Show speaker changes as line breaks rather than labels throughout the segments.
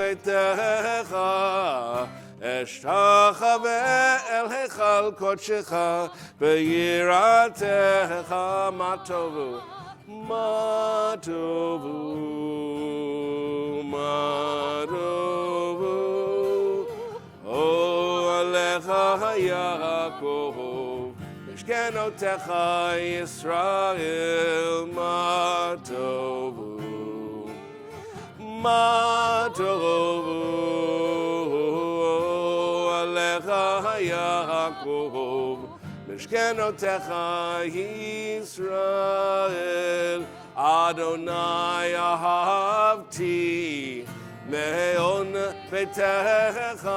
ביתך אשתחווה אל היכל קודשך ביראתך מה טובו מה טובו מה טובו או עליך יעקב משכנותיך ישראל מה טובו מה טובו עליך יעקב משכנותיך ישראל אדוני אהבתי מעון ביתך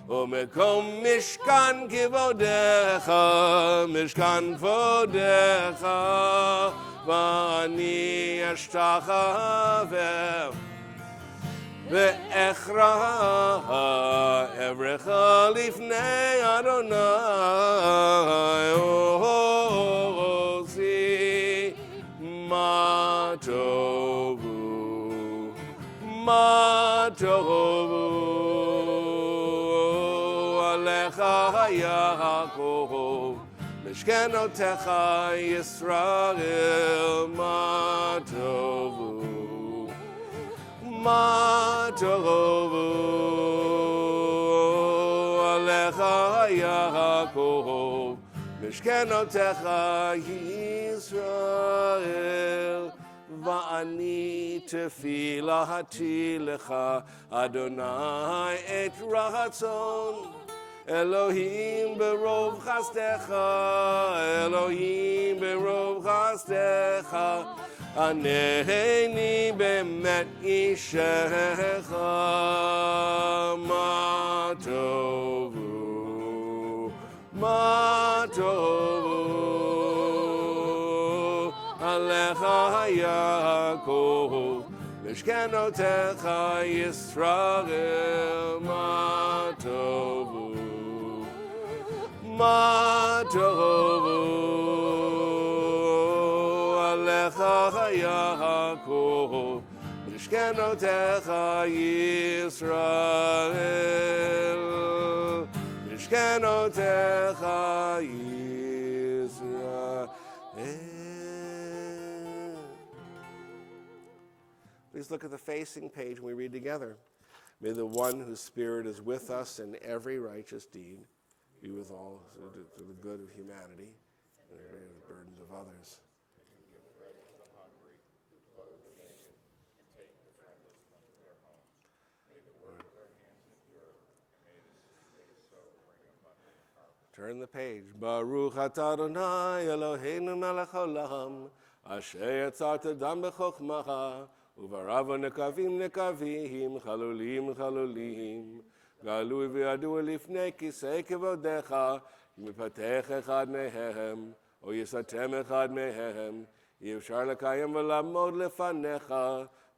ומקום משכן כבודך משכן כבודך ואני אשתחווה ואכרע אברך לפני אדוני עושי מה טובו מה טובו עליך יעקב משכנותיך ישראל מה טובו מה טובו עליך יעקב משכנותיך ישראל ואני תפילתי לך אדוני את רצון אלוהים ברוב חסדך אלוהים ברוב חסדך ענני באמת אישך מה טובו מה טובו עליך יעקב משכנותיך ישראל מה טובו מה טובו עליך יעקב משכנותיך ישראל משכנותיך ישראל. Please look at the facing page when we read together. May the one whose spirit is with us in every righteous deed be with all to the good of humanity and the burdens of others. Turn the page. Baruch atah Adonai Eloheinu melech haolam asher yatzarta dam b'chokhmacha uvarava nekavim nekavim chalulim chalulim galui v'yadua lifnei kisei kevodecha mipatech echad mehem o yisatem echad mehem אי אפשר לקיים ולעמוד לפניך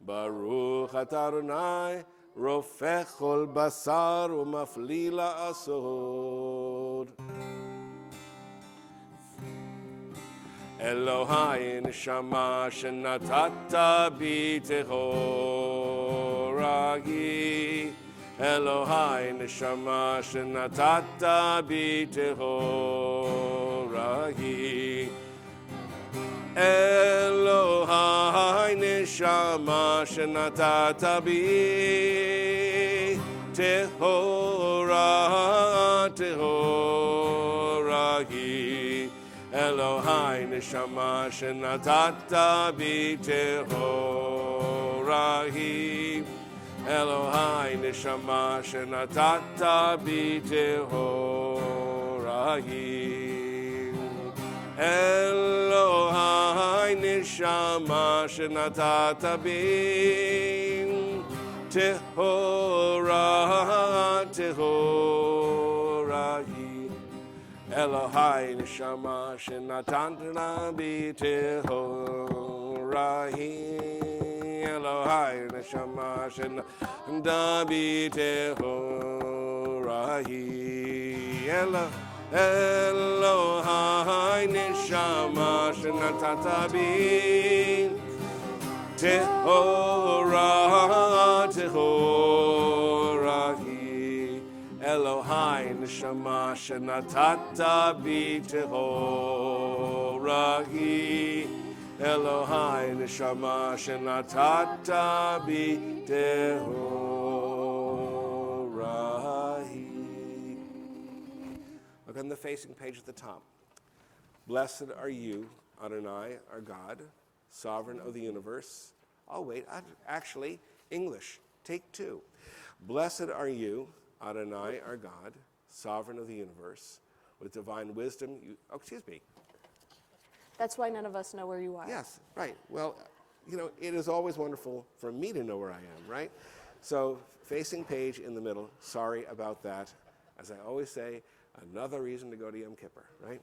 ברוך אתה אדוני רופא כל בשר ומפליא לעשות. אלוהי נשמה שנתת בי טהורה היא אלוהי נשמה שנתת בי טהורה היא אלוהי נשמה שנתת בי טהורה טהורה היא אלוהי נשמה שנתת בי טהורה היא אלוהי נשמה שנתת בי טהורה היא אלוהי נשמה שנתת בי טהורה טהורה היא אלוהי נשמה שנתת בי טהורה היא אלוהי נשמה שנתת בי טהורה היא אלוהי נשמה שנתת בי טהורה Tehorahi. Elohai neshama shenatata bi Tehorahi. Elohai neshama shenatata bi Tehorahi. Look on the facing page at the top. Blessed are you, Adonai, our God, sovereign of the universe. Oh, wait, actually, English, take two. Blessed are you, Adonai, our God, sovereign of the universe, with divine wisdom.
That's why none of us know where you are.
Yes, right. Well, it is always wonderful for me to know where I am, right? So, facing page in the middle, sorry about that. As I always say, another reason to go to Yom Kippur, right?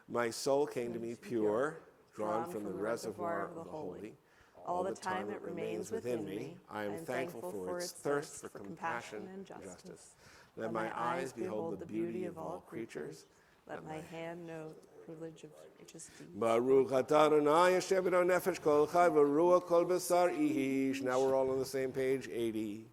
My soul came to me pure, drawn from the reservoir of the holy.
All the time it remains within me.
I am thankful for its thirst for compassion and justice. Let my eyes behold the beauty of all creatures.
Let my hand know the privilege of righteous deeds.
Baruch atah Adonai asher b'no nefesh kol chai v'ruach kol basar ish. Now we're all on the same page, 80.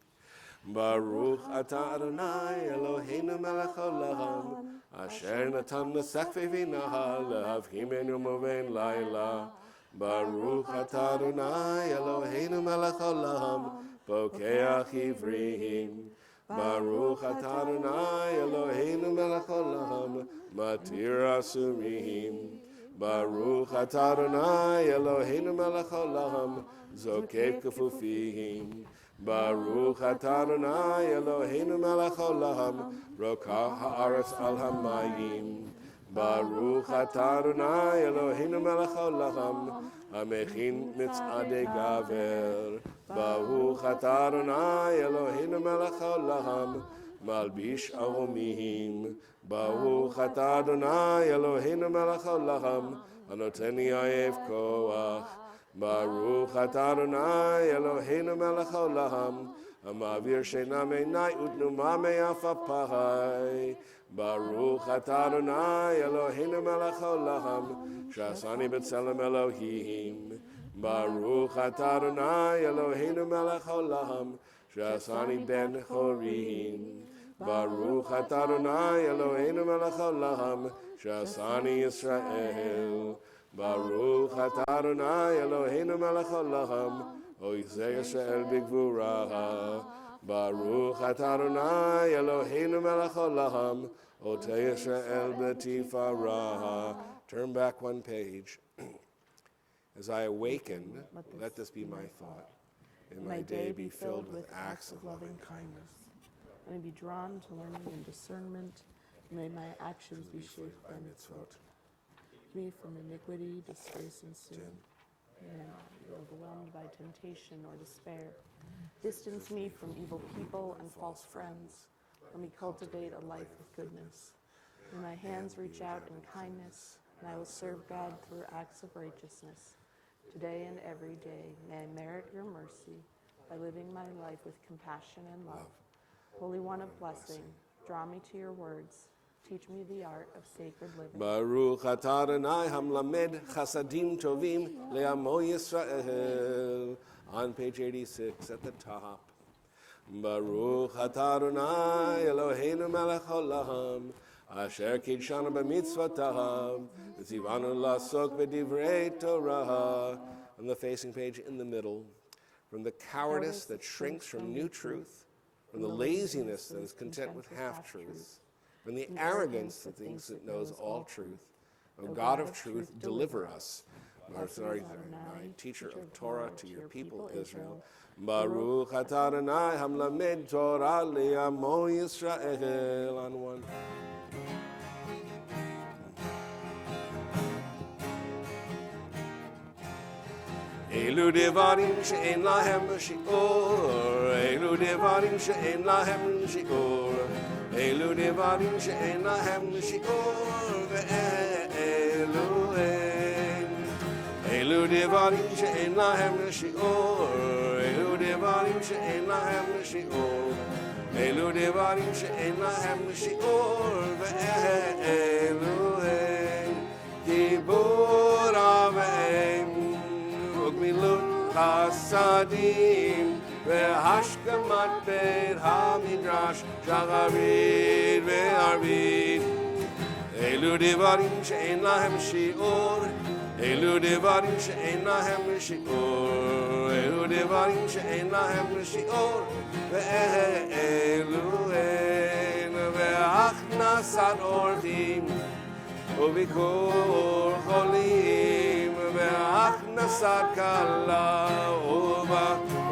Baruch atah Adonai Eloheinu melech haolam asher natan l'sechvei v'nahal lehavhimenu movein laila. Baruch atah Adonai Eloheinu melech haolam pokeach ivrim. Baruch atah Adonai Eloheinu melech haolam matir asurim. Baruch atah Adonai Eloheinu melech haolam zokek kefufim. Baruch atah Adonai Eloheinu melech haolam rokah haaretz al hamayim. Baruch atah Adonai Eloheinu melech haolam hamechin mitzadei gaver. Baruch atah Adonai Eloheinu melech haolam malbish aromim. Baruch atah Adonai Eloheinu melech haolam anoteni ayev koach. Baruch atah Adonai Eloheinu melech haolam hamavir sheina meinai utnuma me'afapai. Baruch atah Adonai Eloheinu melech haolam shasani b'tzelem Elohim. Baruch atah Adonai Eloheinu melech haolam shasani ben chorim. Baruch atah Adonai Eloheinu melech haolam shasani Yisrael. Baruch atah Adonai Eloheinu melech haolam oizeh Yisrael b'gvura. Baruch atah Adonai Eloheinu melech haolam oteh Yisrael b'tifara. Turn back one page. As I awaken, let this be my thought. And my day be filled with acts of loving kindness.
May I be drawn to learning and discernment. May my actions be shaped by
mitzvot.
Keep me from iniquity, disgrace, and sin. May I not be overwhelmed by temptation or despair. Distance me from evil people and false friends. Let me cultivate a life of goodness. May my hands reach out in kindness, and I will serve God through acts of righteousness. Today and every day, may I merit your mercy by living my life with compassion and love. Holy One of blessing, draw me to your words. Teach me the art of sacred living.
Baruch atah Adonai hamlamed chasadim tovim le'amo Yisrael. On page 86 at the top. Baruch atah Adonai Eloheinu melech haolam asher kidshanu b'mitzvotav v'tzivanu la'asok b'divrei Torah. On the facing page in the middle. From the cowardice that shrinks from new truth, from the laziness that is content with half-truths, from the arrogance that thinks it knows all truth. O God of truth, deliver us. Sorry, teacher of Torah to your people Israel. Baruch atah Adonai hamlamed Torah le'amo Yisrael. On one. Elu devarim she'en lahem shi'or. Elu devarim she'en lahem shi'or. Elu devarim she'en lahem shi'or. Ve'elu Elu devarim she'en lahem shi'or. Elu devarim she'en lahem shi'or. Elu devarim she'en lahem shi'or. Ve'elu gibor aveim ugmilut chasadim והשכמת בית המדרש, שחרית וערבית. אלו דברים שאין להם שיעור, אלו דברים שאין להם שיעור, אלו דברים שאין להם שיעור, ואלו הן, והכנסת אורחים, וביקור חולים, והכנסת כלה,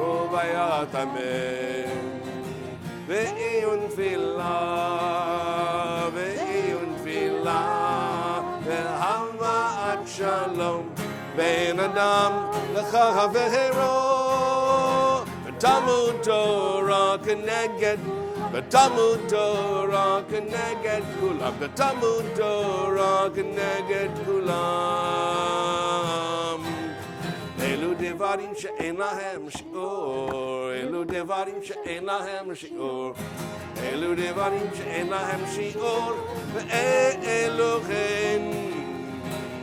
וביאת אמן, ועיון תפילה, ועיון תפילה, והבאת שלום בין אדם לחברו, ותלמוד תורה כנגד, ותלמוד תורה כנגד כולם, ותלמוד תורה כנגד כולם. אלו דברים שאין להם שיעור, אלו דברים שאין להם שיעור, אלו דברים שאין להם שיעור, ואלו כן.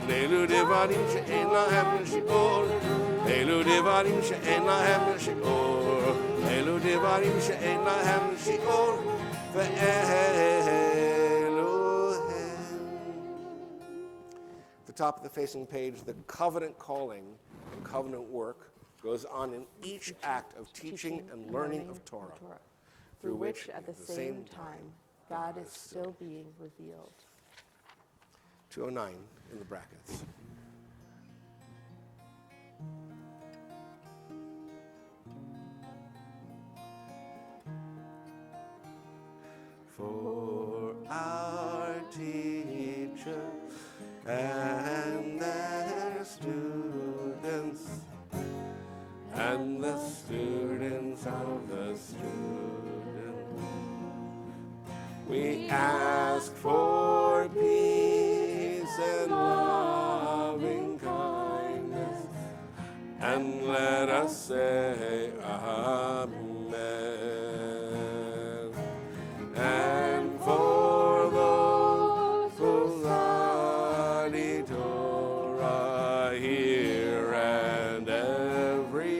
אלו דברים שאין להם שיעור, אלו דברים שאין להם שיעור, אלו דברים שאין להם שיעור, ואלו הם. At the top of the facing page, the covenant calling and covenant work goes on in each act of teaching and learning of Torah,
through which at the same time God is still being revealed.
209 in the brackets. For our teachers and their students and the students of the students, we ask for peace and loving kindness, and let us say Amen. And for those who study Torah here and everywhere,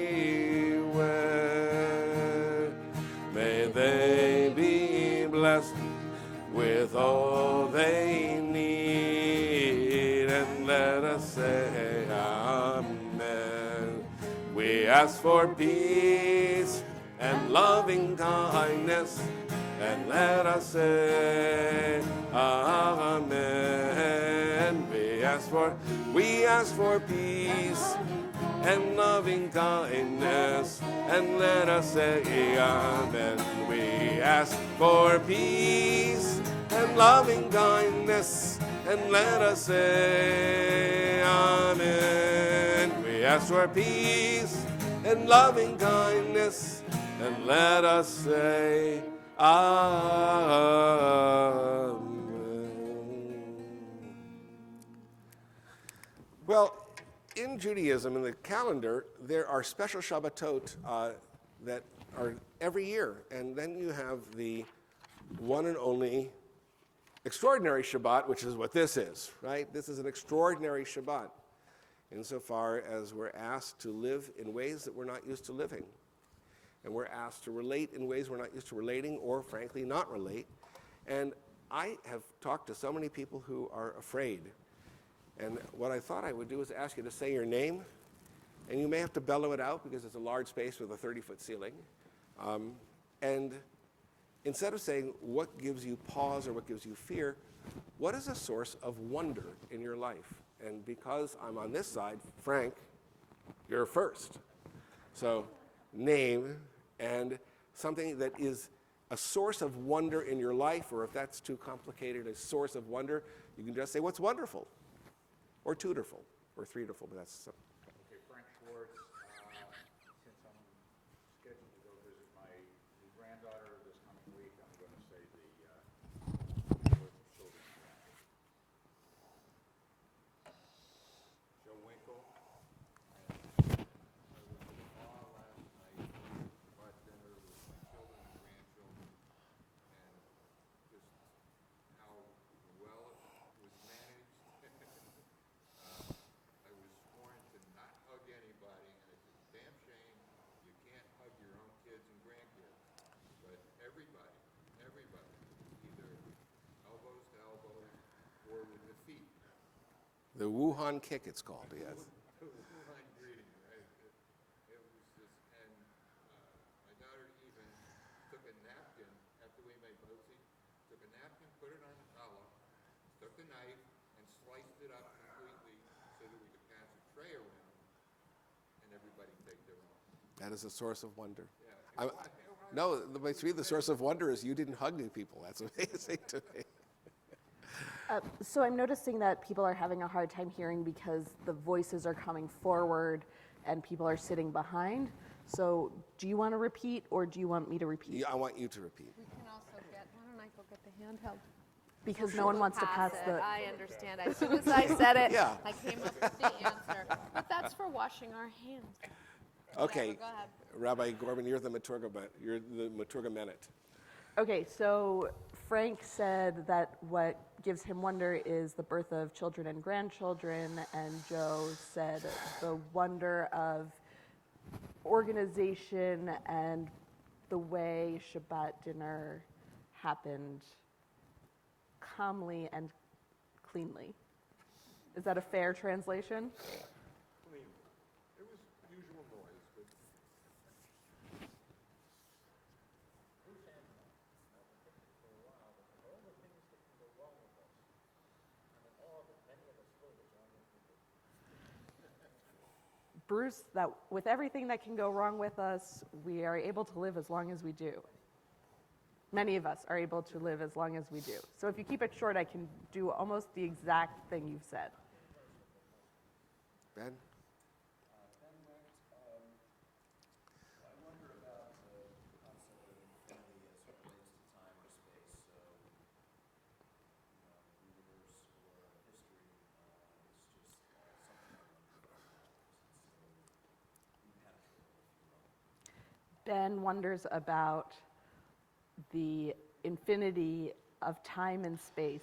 may they be blessed with all they need, and let us say Amen. We ask for peace and loving kindness, and let us say Amen. We ask for peace and loving kindness, and let us say Amen. We ask for peace and loving kindness, and let us say Amen. We ask for peace and loving kindness, and let us say Amen. Well, in Judaism, in the calendar, there are special Shabbatot that are every year. And then you have the one and only extraordinary Shabbat, which is what this is, right? This is an extraordinary Shabbat, insofar as we're asked to live in ways that we're not used to living. And we're asked to relate in ways we're not used to relating, or frankly, not relate. And I have talked to so many people who are afraid. And what I thought I would do is ask you to say your name, and you may have to bellow it out because it's a large space with a 30-foot ceiling. And instead of saying what gives you pause or what gives you fear, what is a source of wonder in your life? And because I'm on this side, Frank, you're first. So name and something that is a source of wonder in your life, or if that's too complicated, a source of wonder, you can just say what's wonderful, or tutorful, or threeterful, but that's something.
Okay, Frank Schwartz, since I'm scheduled to go visit my new granddaughter this coming week, I'm going to say the Children's Grandmother. Joe Winkle, and I was in awe last night, bought dinner with my children and grandchildren, and just how well it was managed. I was sworn to or the defeat.
The Wuhan kick, it's called, yes.
The Wuhan greeting. It was just, and my daughter even took a napkin after we made bozy, took a napkin, put it on the challah, took the knife, and sliced it up completely so that we could pass a tray around, and everybody take their own.
That is a source of wonder.
Yeah.
No, to me, the source of wonder is you didn't hug any people. That's amazing to me.
So I'm noticing that people are having a hard time hearing because the voices are coming forward and people are sitting behind. So do you want to repeat or do you want me to repeat?
Yeah, I want you to repeat.
We can also get, why don't I go get the handheld?
Because no one wants to pass
it.
the...
I understand. As soon as I said it,
Yeah.
I came up with the answer. But that's for washing our hands.
Okay,
Whatever, go ahead.
Rabbi Gorman, you're the Maturgamenet.
Okay, so Frank said that what gives him wonder is the birth of children and grandchildren, and Joe said the wonder of organization and the way Shabbat dinner happened calmly and cleanly. Is that a fair translation?
Clean. It was usual noise, but
Bruce, that with everything that can go wrong with us, we are able to live as long as we do. Many of us are able to live as long as we do. So if you keep it short, I can do almost the exact thing you've said.
Ben?
Ben went, I wonder about the concept of infinity as it relates to time or space. So, universe or history is just something I wonder about because it's so impenetrable, if you will.
Ben wonders about the infinity of time and space.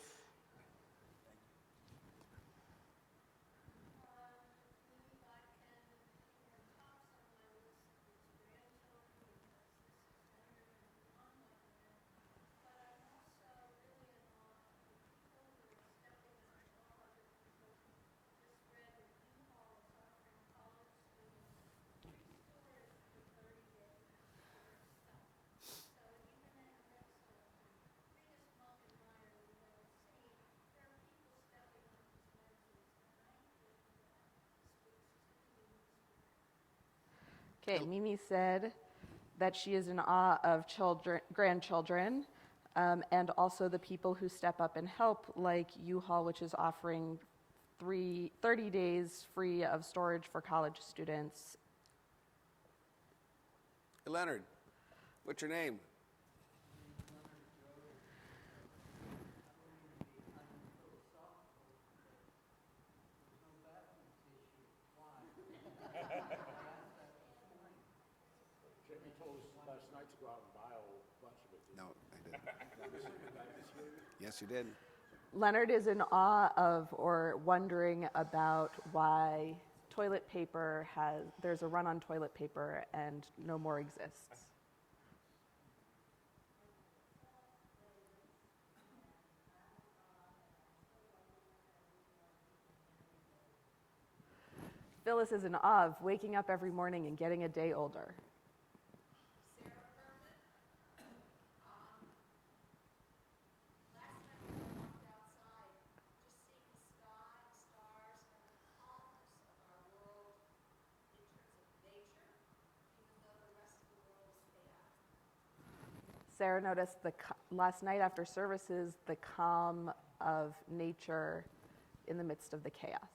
Okay, Mimi said that she is in awe of grandchildren, and also the people who step up and help, like U-Haul, which is offering 30 days free of storage for college students.
Hey, Leonard, what's your name?
Jimmy told us last night to go out and buy a whole bunch of it.
No, I didn't. Yes, you did.
Leonard is in awe of or wondering about why there's a run on toilet paper and no more exists. Phyllis is in awe of waking up every morning and getting a day older. Sarah noticed last night after services the calm of nature in the midst of the chaos.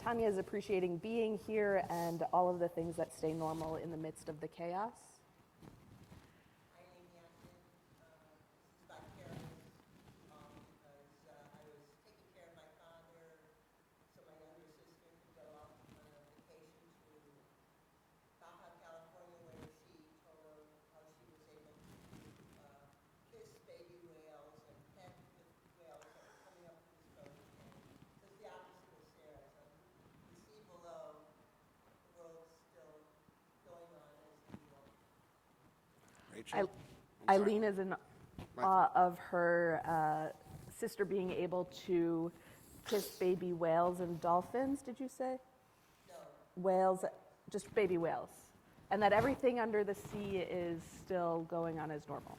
Tanya is appreciating being here and all of the things that stay normal in the midst of the chaos.
Eileen Yankton, vicarious, because I was taking care of my father so my younger sister could go off on a vacation to Baja California, where she told her how she was able to
Rachel?
Eileen is in awe of her sister being able to kiss baby whales and dolphins, did you say?
No,
Whales, just baby whales. And that everything under the sea is still going on as normal.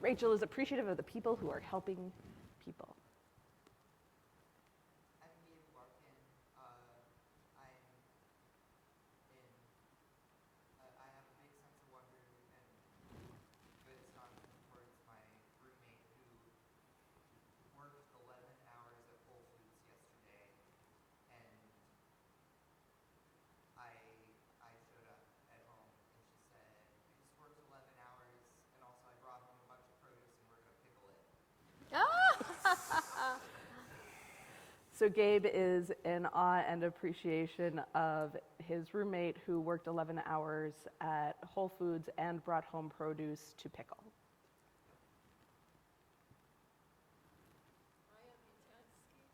Rachel is appreciative of the people who are helping people.
I'm me working. I'm in. I have a big sense of wonder and good nostalgia towards my roommate who worked 11 hours at Whole Foods yesterday, and I showed up at home and she said, "I just worked 11 hours, and also I brought home a bunch of produce and we're gonna pickle it."
So Gabe is in awe and appreciation of his roommate who worked 11 hours at Whole Foods and brought home produce to pickle.
I am Vitansky.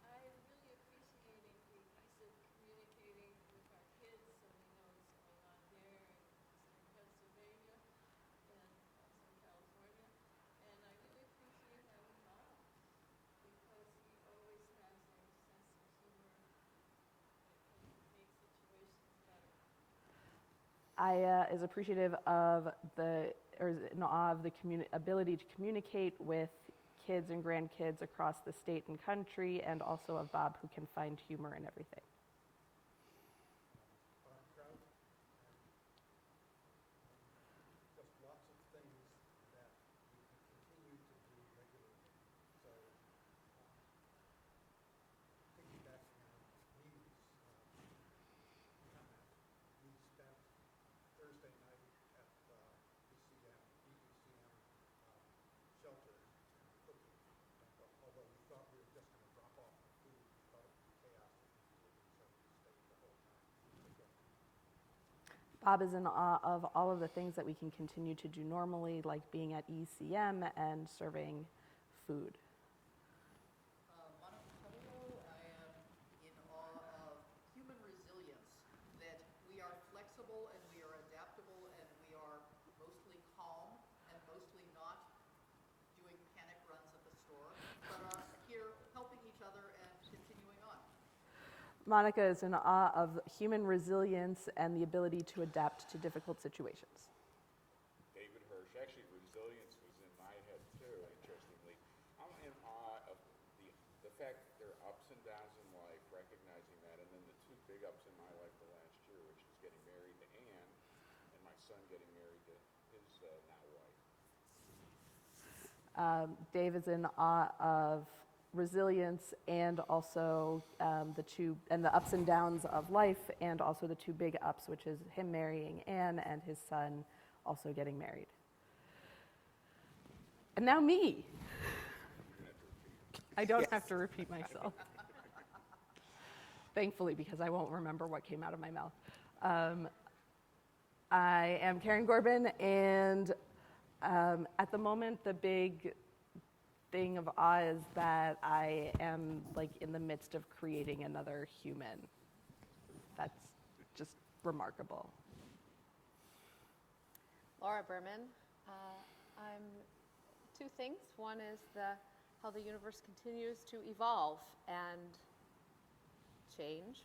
I'm really appreciating the ease of communicating with our kids so we know what's going on there in Pennsylvania and also in California. And I really appreciate having Bob because he always has a sense of humor that can make situations better.
Aya is appreciative of or is in awe of the ability to communicate with kids and grandkids across the state and country, and also of Bob who can find humor in everything.
I'm proud. Just lots of things that we can continue to do regularly. So, piggybacking on Mimi's comment, we spent Thursday night at EPCM shelter cooking. And although we thought we were just going to drop off the food, we thought it would be chaos if we didn't, so we stayed the whole time.
Bob is in awe of all of the things that we can continue to do normally, like being at ECM and serving food.
Monaco, I am in awe of human resilience, that we are flexible and we are adaptable and we are mostly calm and mostly not doing panic runs at the store, but are here helping each other and continuing on.
Monica is in awe of human resilience and the ability to adapt to difficult situations.
David Hirsch. Actually, resilience was in my head too, interestingly. I'm in awe of the fact that there are ups and downs in life, recognizing that, and then the two big ups in my life the last year, which is getting married to Anne and my son getting married to his now wife.
Dave is in awe of resilience and also the ups and downs of life, and also the two big ups, which is him marrying Anne and his son also getting married. And now me. I don't have to repeat myself. Thankfully, because I won't remember what came out of my mouth. I am Karen Corbin, and at the moment, the big thing of awe is that I am like in the midst of creating another human. That's just remarkable.
Laura Berman. I'm two things. One is how the universe continues to evolve and change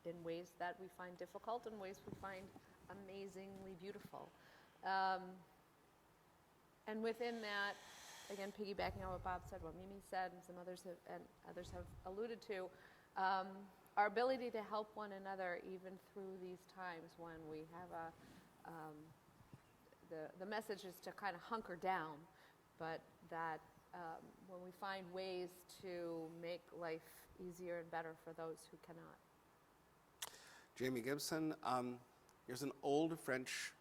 in ways that we find difficult and ways we find amazingly beautiful. And within that, again, piggybacking on what Bob said, what Mimi said, and some others have alluded to, our ability to help one another even through these times when we have the message is to kind of hunker down, but that when we find ways to make life easier and better for those who cannot.
Jamie Gibson, there's an old French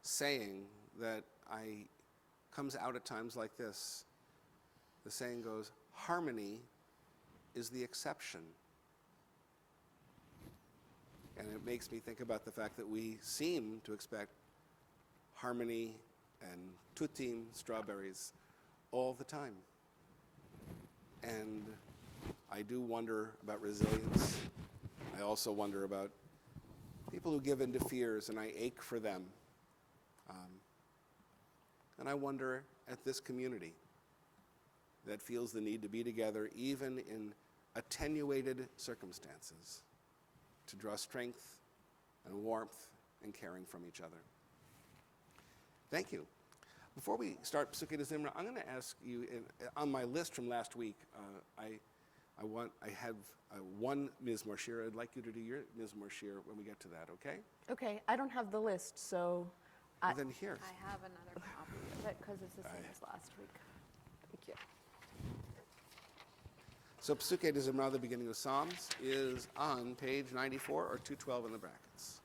saying that comes out at times like this. The saying goes, harmony is the exception. And it makes me think about the fact that we seem to expect harmony and tutti strawberries all the time. And I do wonder about resilience. I also wonder about people who give in to fears, and I ache for them. And I wonder at this community that feels the need to be together even in attenuated circumstances, to draw strength and warmth and caring from each other. Thank you. Before we start Psuke de Zimra, I'm going to ask you, on my list from last week, I have one Mizmor Shir. I'd like you to do your Mizmor Shir when we get to that, okay?
Okay, I don't have the list, so
Well, then here.
I have another copy of it because it's the same as last week.
thank you.
So Psuke de Zimra, the beginning of Psalms, is on page 94 or 212 in the brackets.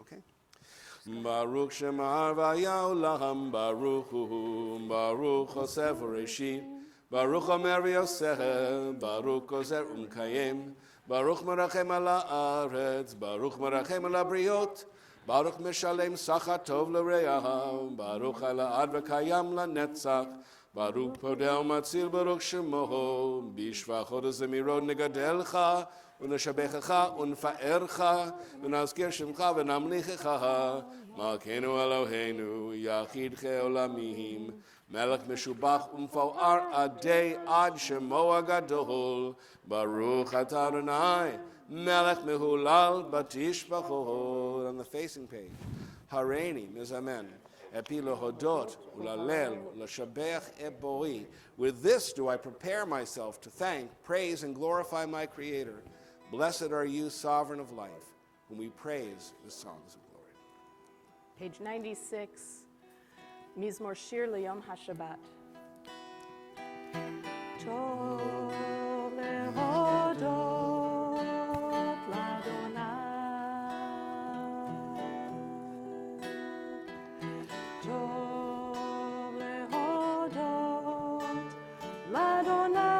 Okay. Baruch Shemar Vayaolam, Baruch Hu, Baruch Hosef Reshit, Baruch Omer Yosef, Baruch Ozer Umkayim, Baruch Merachem Ala Aretz, Baruch Merachem Ala Briot, Baruch Meshalem Sacha Tov L'Reah, Baruch Ala Advekayam LaNetzach, Baruch Podel Matzil Baruch Shemoho, Bishvachot Zemirot Negadelcha, ונשבחך ונפארך ונזכיר שמך ונמליכך מלכנו אלוהינו יחיד כעולמים מלך משובח ומפואר עדי עד שמו הגדול ברוך אתה אדוני מלך מהולל בתשבחות. On the facing page, הריני מזמן אפי להודות ולהלל ולשבח את בוראי. With this do I prepare myself to thank, praise, and glorify my Creator. Blessed are you, sovereign of life, whom we praise with songs of glory.
Page 96, Mizmor Shir L'Yom HaShabbat. Tov lehodot l'Adonai. Tov lehodot l'Adonai.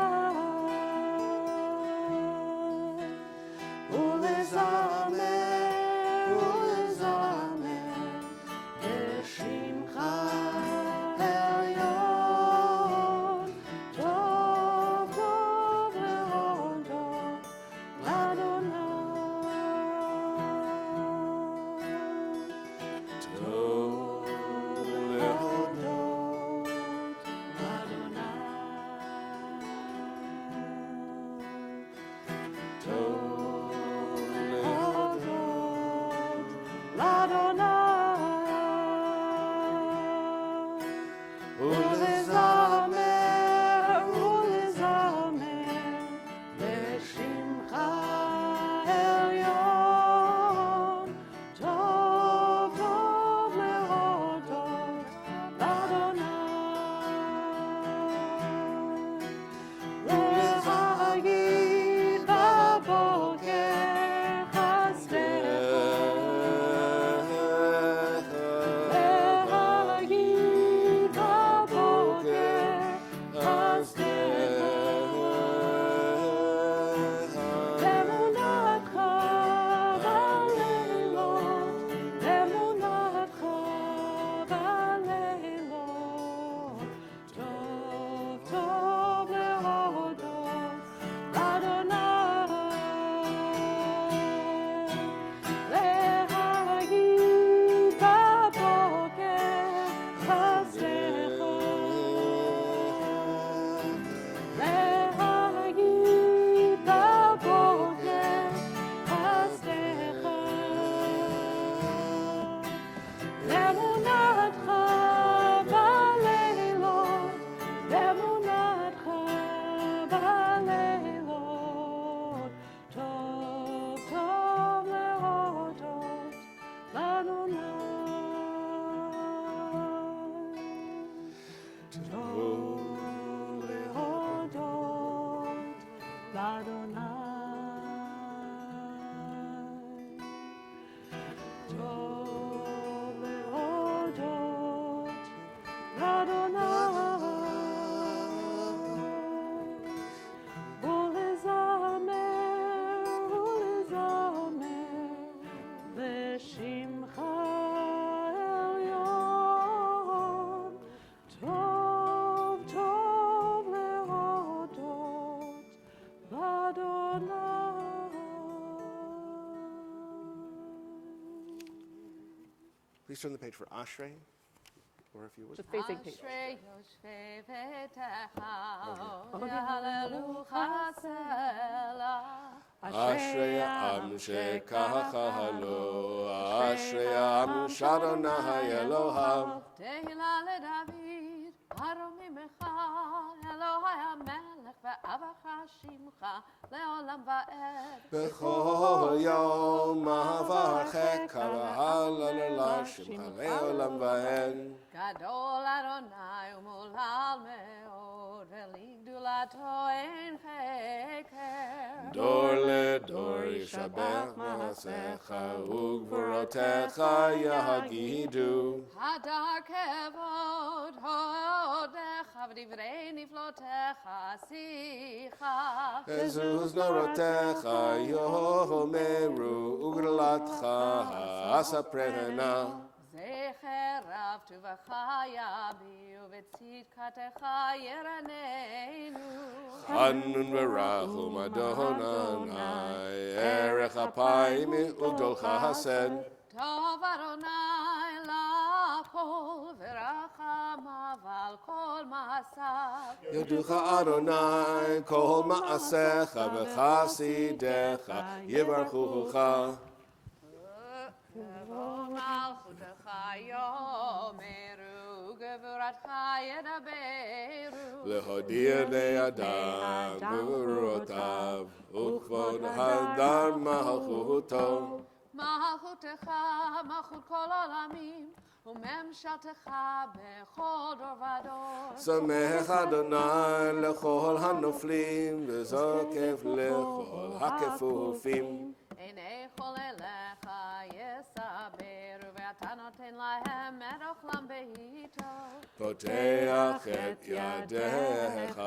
Please turn the page for Ashrei, or if you would.
The facing page.
אשרי יושבי ביתך, יהללוכה סלע.
אשרי העם שככה לו, אשרי העם שאדוני אלוהיו.
תהילה לדוד, הרוממך, אלוהי המלך ואבך שמך, לעולם ועד.
בכל יום אברכך והללה שמך לעולם ועד.
גדול אדוני ומולל מאוד, ולגדולתו אין חקר.
דור לדור ישבח מעשיך וגבורותיך יגידו.
הדר כבוד הודך ודברי נפלותיך שיחה.
עזוז נורותיך יאמרו וגדולתך אספרנה.
זכר רב טובך יביאו וצדקתך ירננו.
חנון ורחום אדוני, ערך אפיים וגדול חסד.
טוב אדוני לכל ורחמיו על כל מעשיו.
יודוך אדוני כל מעשיך וחסידיך יברכוך.
מלכותך יאמרו, גבורתך ידברו.
להודיע לאדם גבורותיו וכבוד הדר מלכותו.
מלכותך מלכות כל עולמים, וממשלתך בכל דור ודור.
שמח אדוני לכל הנופלים וזוקף לכל הכפופים.
עיני כל אליך יסברו, ואתה נותן להם את אוכלם בעיתו.
פותח את ידיך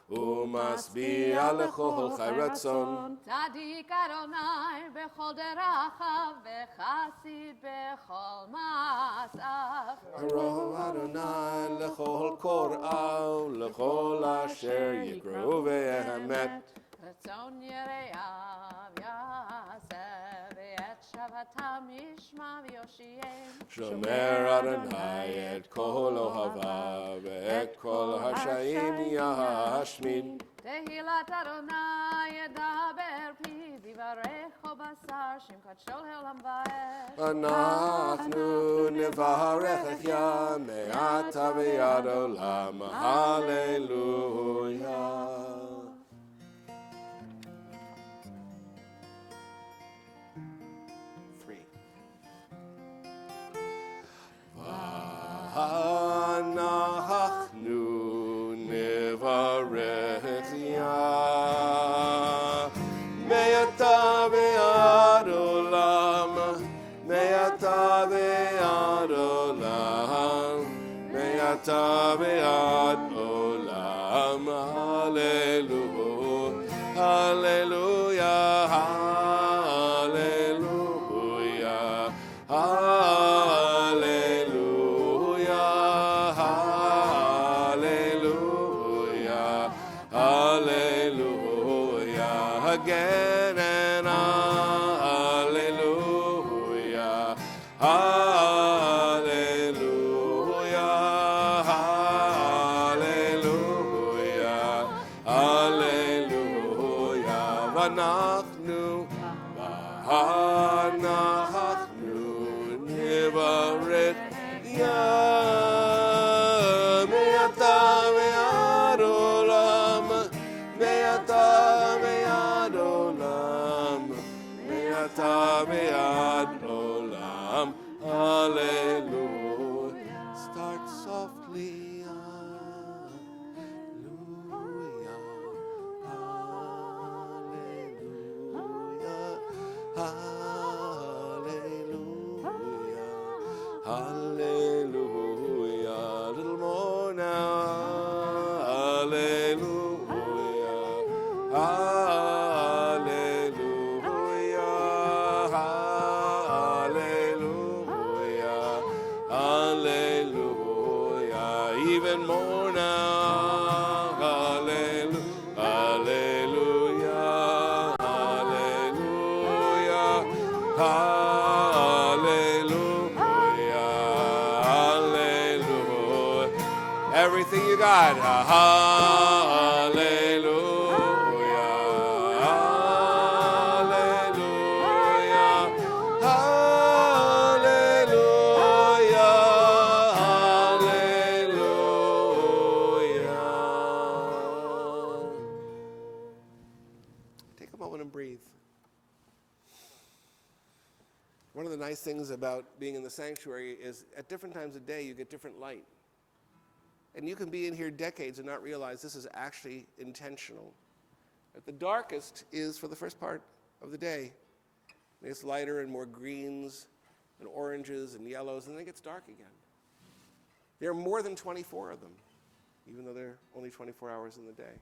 ומשביע לכל חי רצון.
צדיק אדוני בכל דרכיו, וחסיד בכל מעשיו.
הרוב אדוני לכל קוראו, לכל אשר יקראו באמת.
רצון יראיו יעשה, ואת שבתם ישמע ויושיעם.
שומר אדוני את כל אוהביו ואת כל השעים ישמיד.
תהילת אדוני ידבר פיו, יברך כל בשר שם קדשו לעולם ועד.
אנחנו נברך מעתה ועד עולם, הללויה. אנחנו נברך מעתה ועד עולם, מעתה ועד עולם, מעתה ועד עולם, הללויה, הללויה, הללויה, hallelujah, hallelujah, again and hallelujah, hallelujah, hallelujah, hallelujah, ואנחנו נברך מעתה ועד עולם, מעתה ועד עולם, מעתה ועד עולם, hallelujah. Start softly, hallelujah, hallelujah, hallelujah, a little more now, hallelujah, hallelujah, hallelujah, hallelujah, even more now, hallelujah, hallelujah, hallelujah, hallelujah. God. Hallelujah. Take a moment and breathe. One of the nice things about being in the sanctuary is at different times of day you get different light. And you can be in here decades and not realize this is actually intentional. At the darkest is for the first part of the day. It's lighter and more greens and oranges and yellows, and then it gets dark again. There are more than 24 of them, even though there are only 24 hours in the day.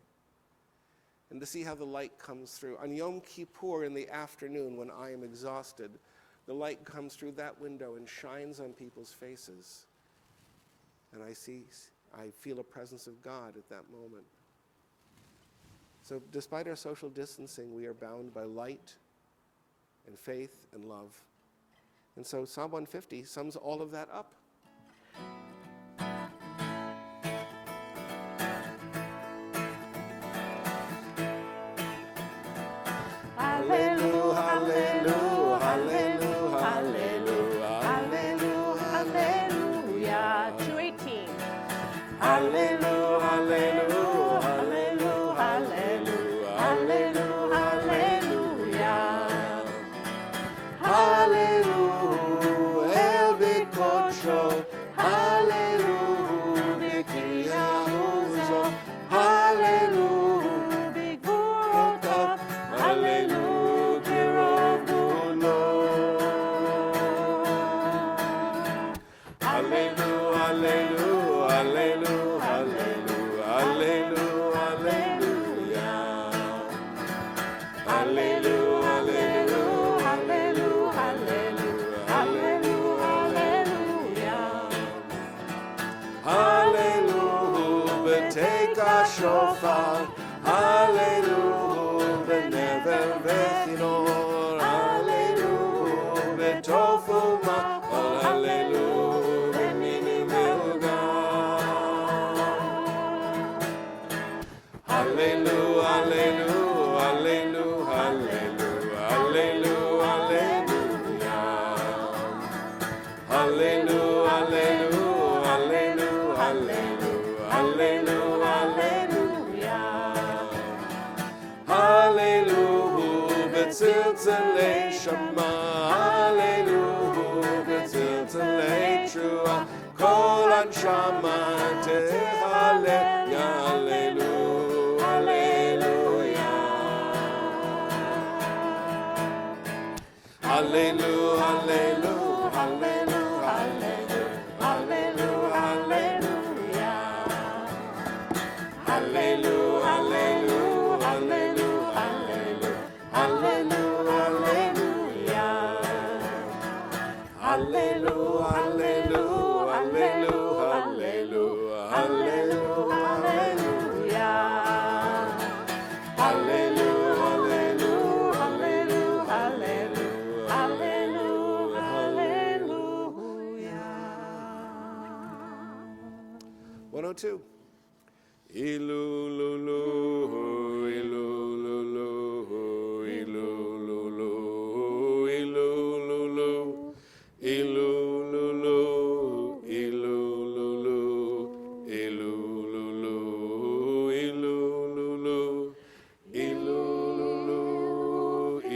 And to see how the light comes through. On Yom Kippur in the afternoon, when I am exhausted, the light comes through that window and shines on people's faces. And I feel a presence of God at that moment. So despite our social distancing, we are bound by light and faith and love. And so Psalm 150 sums all of that up.
Hallelujah, hallelujah, hallelujah, hallelujah, hallelujah, hallelujah. 2:18. Hallelujah, hallelujah, hallelujah, hallelujah, hallelujah, hallelujah. El Bikocho, hallelujah, Bikriyahuzo, hallelujah, Bigvurotov, hallelujah, Kirovulo. Hallelujah, hallelujah, hallelujah, hallelujah, hallelujah. Hallelujah, hallelujah, hallelujah, hallelujah, hallelujah. Hallelujah, betake our shofar. Hallelujah, benever vechinor. Hallelujah, betofu ma'ol. Hallelujah, beminim elgan. Hallelujah, hallelujah, hallelujah, hallelujah, hallelujah. Hallelujah, hallelujah, hallelujah, hallelujah, hallelujah. Hallelujah, betzilzelei shama. Hallelujah, betzilzelei trua. Kol anshama tehalel, hallelujah, hallelujah. Hallelujah, hallelujah, hallelujah, hallelujah, hallelujah. Hallelujah, hallelujah, hallelujah, hallelujah, hallelujah. Hallelujah, hallelujah, hallelujah, hallelujah, hallelujah. Hallelujah, hallelujah, hallelujah, hallelujah, hallelujah. 102. Ilululu, ilululu, ilululu, ilululu, ilululu, ilululu, ilululu, ilululu, ilululu, ilululu,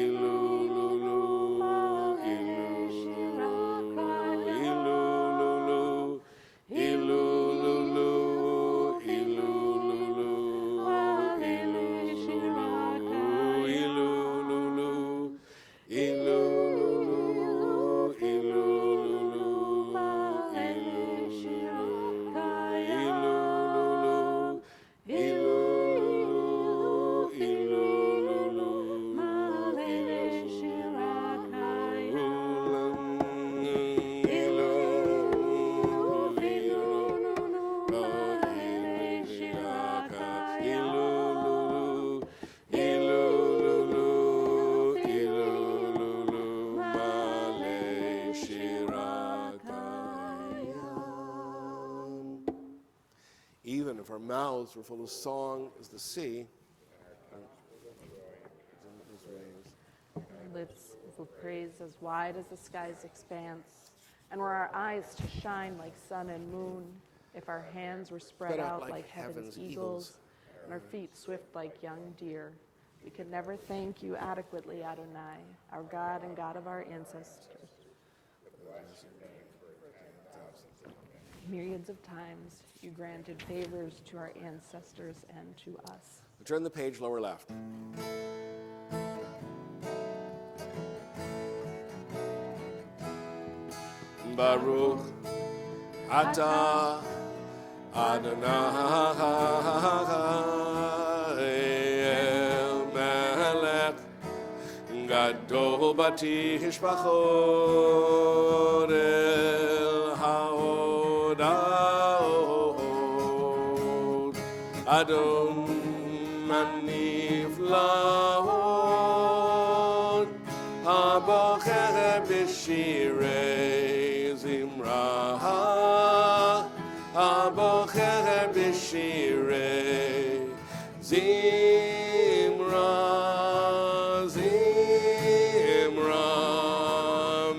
ilululu, ilululu, ilululu, ilululu,
our mouths were full of song as the sea.
Lips will praise as wide as the sky's expanse, and were our eyes to shine like sun and moon, if our hands were spread out like heaven's eagles, and our feet swift like young deer, we could never thank you adequately, Adonai, our God and God of our ancestors. Myriads of times you granted favors to our ancestors and to us.
Turn the page, lower left. Baruch Atah Adonai Melech Gadol Batishbachot El Haodaot Adon Maniflaot Habocher B'shirei Zimra Habocher B'shirei Zimra Zimra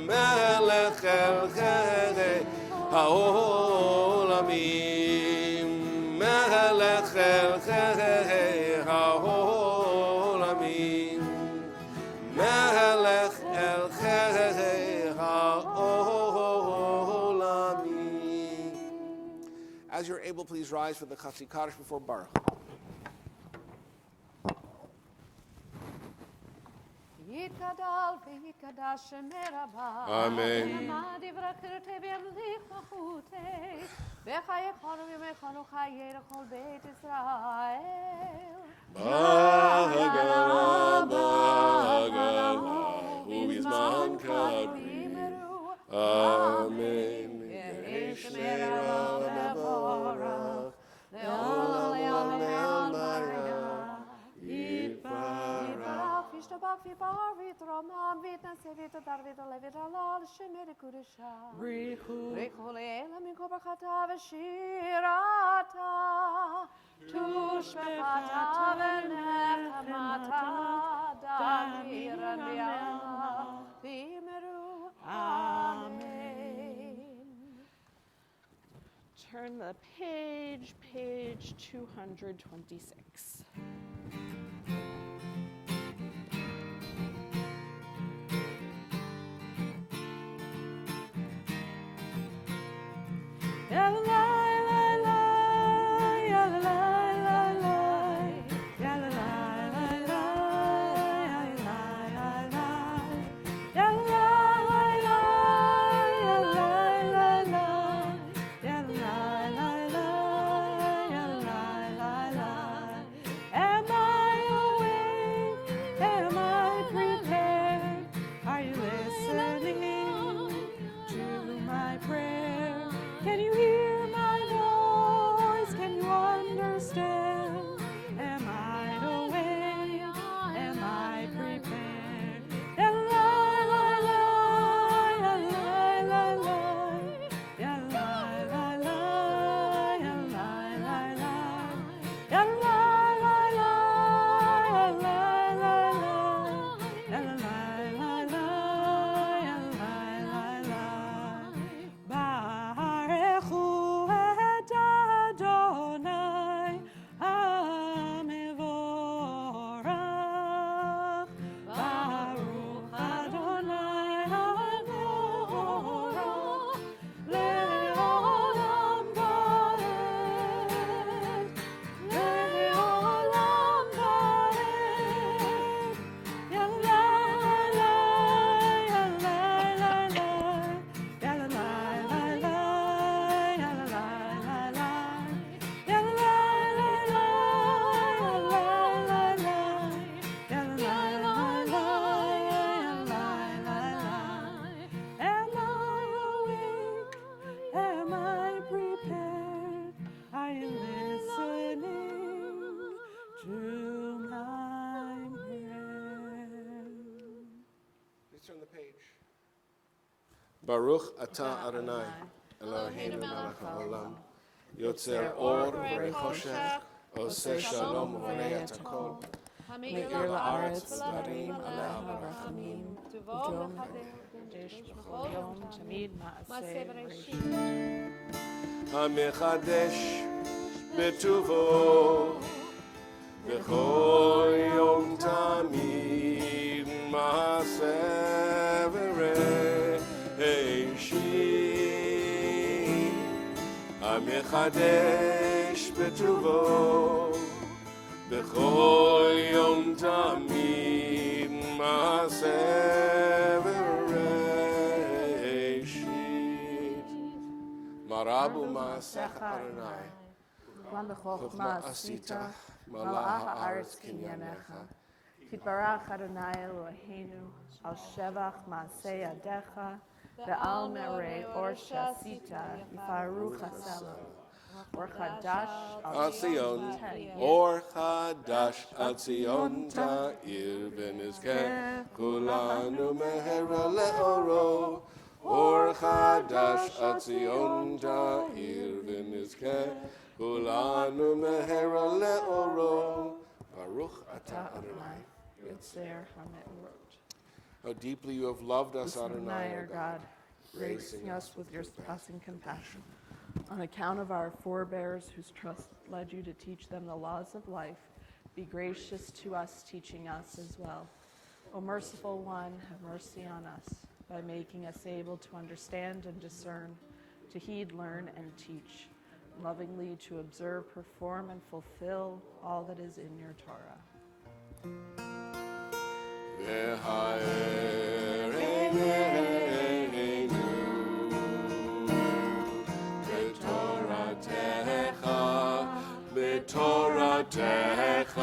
Melech El Chere Haolamim Melech El Chere Haolamim Melech El Chere Haolamim. As you're able, please rise for the Chatzi Kaddish before Baruch.
יתגדל ויקדש שמר הבא.
אמן.
ונעמד יברכרתי וימליך מלכותי. וחייכנו וימיכנו חיי לכל בית ישראל.
בהגלה, בהגלה, ובזמן קריב. אמן. יהי שמרה לברך, לעולם אלמלא יתברך.
ישתבח ויפאר ויתרומם ויתנשא ויתהדר ויתעלה ויתעלה לשמר לקודשה. בריחו לאלה מכל ברכתה ושירתה. תושבחתה ונחמתה. דמירן ויעמה ויאמרו אמן.
Turn the page, page 226.
Turn the page. Baruch atah Adonai, Eloheinu melech haolam, יוצר אור ובורא חושך, עושה שלום ובורא את הכל.
מאיר לארץ ודברים עליה רחמים, ותום מחדש בכל יום תמיד מעשה בראשית.
המחדש בטובו בכל יום תמיד מעשה בראשית. המחדש בטובו בכל יום תמיד מעשה בראשית. מה רבו מעשיך אדוני,
גם בחוכמה עשית, מלאה הארץ קנייניך. תתברך אדוני אלוהינו, על שבח מעשה ידיך, ועל מאורי אור שעשית, יפארו חסלה. אור חדש
על ציון, אור חדש על ציון תאיר, ונזכה כולנו מהרה לאורו. אור חדש על ציון תאיר, ונזכה כולנו מהרה לאורו. ברוך אתה אדוני.
יוצר המאורות.
How deeply you have loved us,
Listen,
Adonai,
our God, gracing us with your surpassing compassion. On account of our forebears whose trust led you to teach them the laws of life, be gracious to us, teaching us as well. O merciful one, have mercy on us by making us able to understand and discern, to heed, learn, and teach, lovingly to observe, perform, and fulfill all that is in your Torah.
בתורתך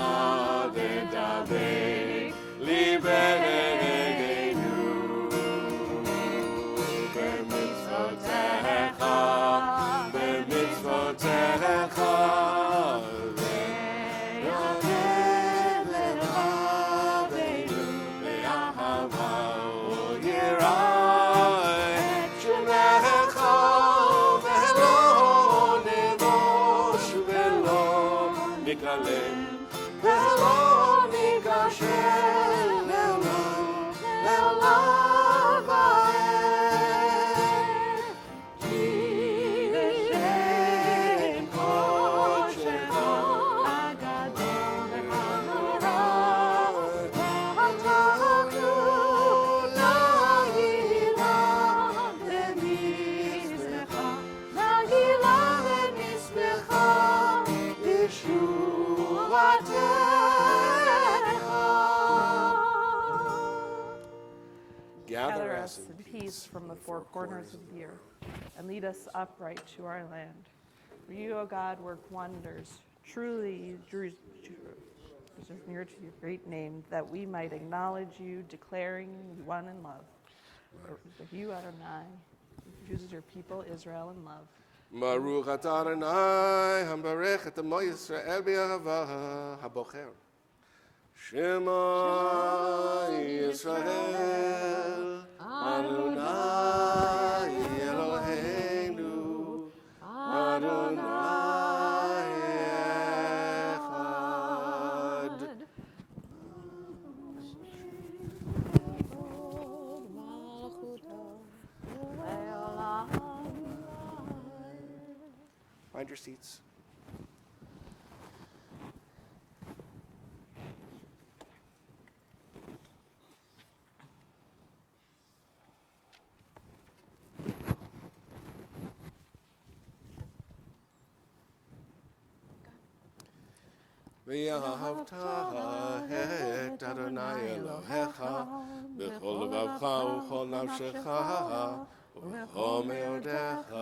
לדבק ליבנו, במצוותיך, במצוותיך לענג לבבנו באהבה וליראה את שמך, ולא נבוש ולא נגלם, ולא ניכשל לעולם ועד. כי לשם קודשך הגדול והנורא, עתרנו נגילה למזבחך, נגילה למזבחך,
Gather us in peace from the four corners of the earth, and lead us upright to our land. For you, O God, work wonders. Truly, Jerusalem is near to your great name, that we might acknowledge you, declaring you one in love. For you, Adonai, chooses your people, Israel, in love.
Baruch atah Adonai, hambarech et amo Yisrael b'ahava habocher. Shema Yisrael, Adonai Eloheinu, Adonai echad. Find your seats. ואהבת את אדוני אלוהיך בכל לבבך ובכל נפשך ובכל מאודיך,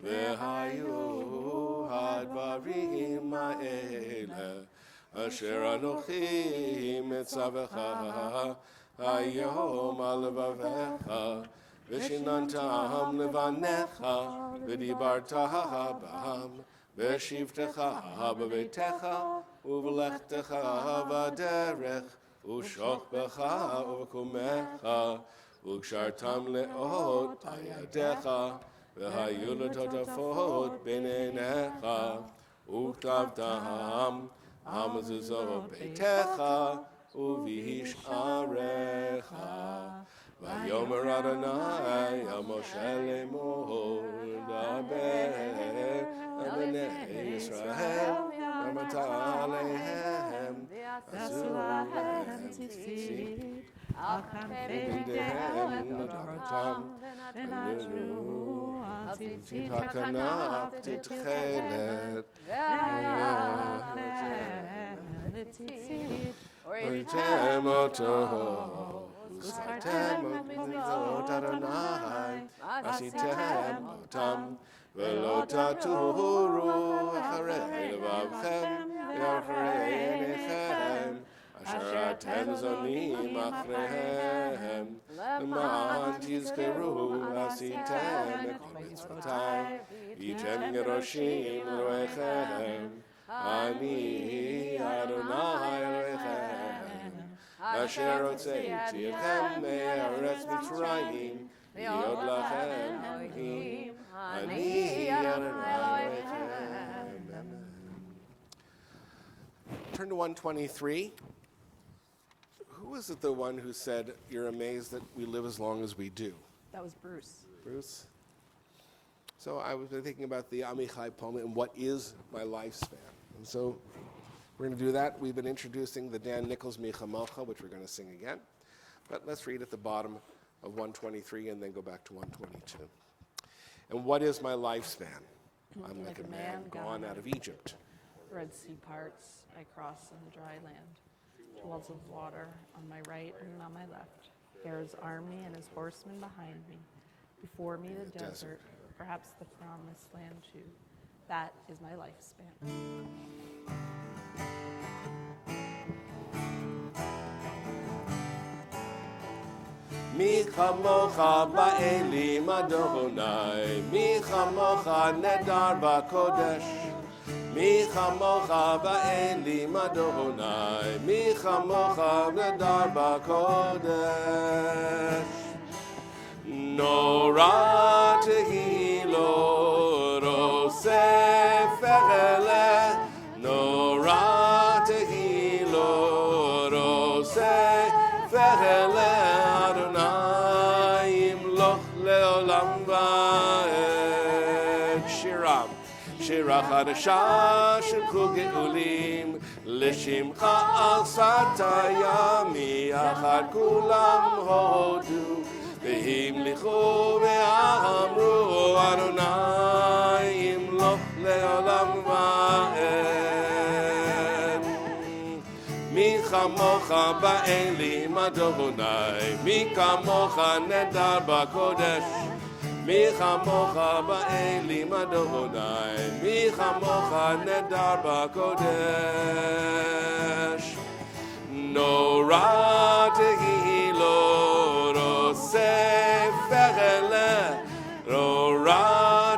והיו הדברים האלה אשר אנוכי מצווך היום על לבביך, ושיננתם לבניך ודיברת בם, בשבתך בביתך ובלכתך בדרך ושוכבך ובקומך, וקשרתם לאות על ידיך והיו לו תותפות בעיניך, וכתבתם על מזוזות ביתך ובשעריך. ויאמר אדוני אל משה לאמור, דבר אל בני ישראל, ואמרת עליהם, ועשו להם ציצית, על כנפי ידיהם ודברתם, ונתנו על ציצית הכנף תתכלת, לציצית, וריתם אותו. ושרתם במצוות אדוני, עשיתם אותם, ולא תטורו אחרי לבבכם ואחרי עיניכם, אשר אתם זונים אחריהם, למען תזכרו ועשיתם את כל מצוותיי, והייתם קדושים לאלוהיכם, אני אדוני אלוהיכם. אשר הוצאתי אתכם מארץ מצרים, להיות לכם אלוהים, אני אדוני אלוהיכם. Turn to 123. Who was it the one who said, "You're amazed that we live as long as we do"?
That was Bruce.
Bruce? So I was thinking about the Amichai poem and what is my lifespan. And so we're going to do that. We've been introducing the Dan Nichols Mi Chamocha, which we're going to sing again. But let's read at the bottom of 123 and then go back to 122. And what is my lifespan? I'm like a man gone out of Egypt.
Red Sea parts, I cross on dry land. Wells of water on my right and on my left. Pharaoh's army and his horsemen behind me. Before me the desert, perhaps the promised land too. That is my lifespan.
Mi chamocha ba'elim Adonai, mi chamocha nedar ba'kodesh. Mi chamocha ba'elim Adonai, mi chamocha nedar ba'kodesh. Nora tehilot osef echeleh, Nora tehilot osef echeleh. Leolam va'ed shiram, shira chadasha shel kol geulim, l'shimcha asata yami achad kulam hodu, v'himlichu ve'amru Adonai imloch leolam va'ed. Mi chamocha ba'elim Adonai, mi kamocha nedar ba'kodesh. Mi chamocha ba'elim Adonai, mi chamocha nedar ba'kodesh. Nora tehilot osef echeleh, Nora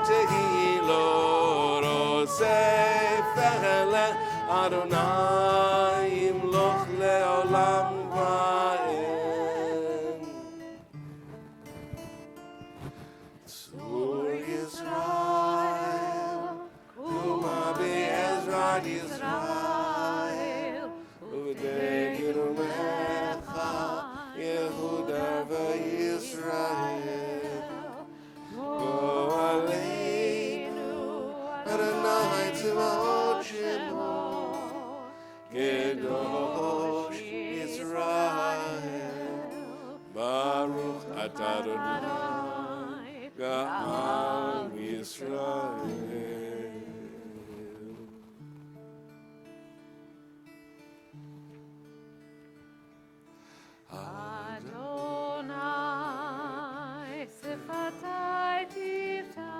tehilot osef echeleh, Adonai imloch leolam va'ed. Tzur Yisrael, Kuma be'ezrat Yisrael, U'v'dei kirumecha, Yehuda v'Yisrael. Go aleinu, Adonai tzivot shemo, Kedosh Yisrael, Baruch atah Adonai, Ga'al Yisrael.
Adonai, sifatai tiftach,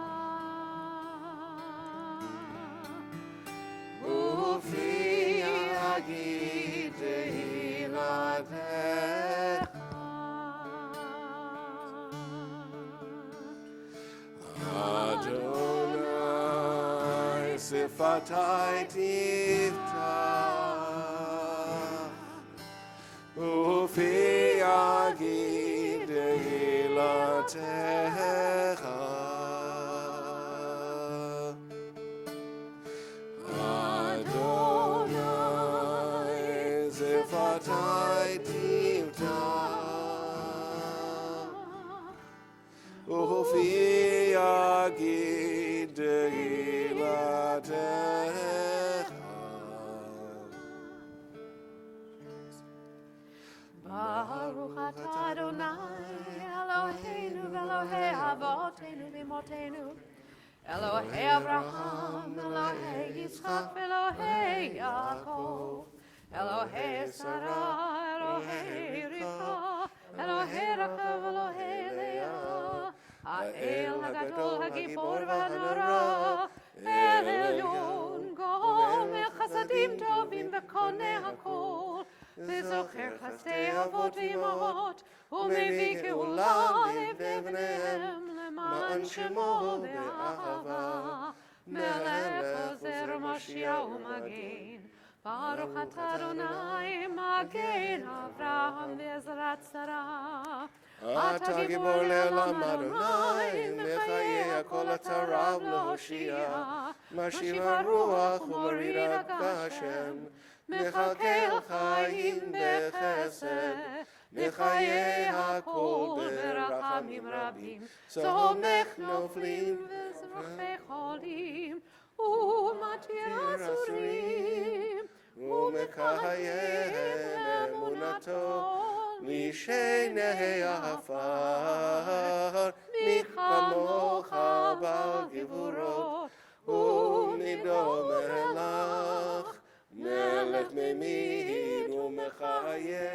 Ufi agid tehilatecha. Adonai, sifatai tiftach, ufi agid tehilatecha. Uhufiya Gidegilatecha.
Baruch atah Adonai Eloheinu v'Elohei Avotenu v'Imotenu Elohei Abraham, Elohei Yitzchak v'Elohei Yaakov Elohei Sarah, Elohei Rivka Elohei Rachel v'Elohei Leah Ha'el HaGadol HaGibor v'Hanora El Elyon Gomer Chasadim Tovim v'Koneh HaKol וזוכר חסדי אבות ואמהות, ומביא גאולה לבני בניהם, למען שמו באהבה. מלך עוזר מושיע ומגן, ברוך אתה אדוני מגן אברהם בעזרת שרה. אתה גיבור לעולם אדוני, מחיי הכל אתה רב להושיע, משיב הרוח ומוריד הגשם. מחכה חיים בחסד, מחיי הכל ברחמים רבים, צומח נופלים וזרחי חולים, ומתיר אסורים, ומקיים אמונתו, משני העפר, מי כמוך בעל גבורות, ומדום מלך. מלך ממיר ומחיה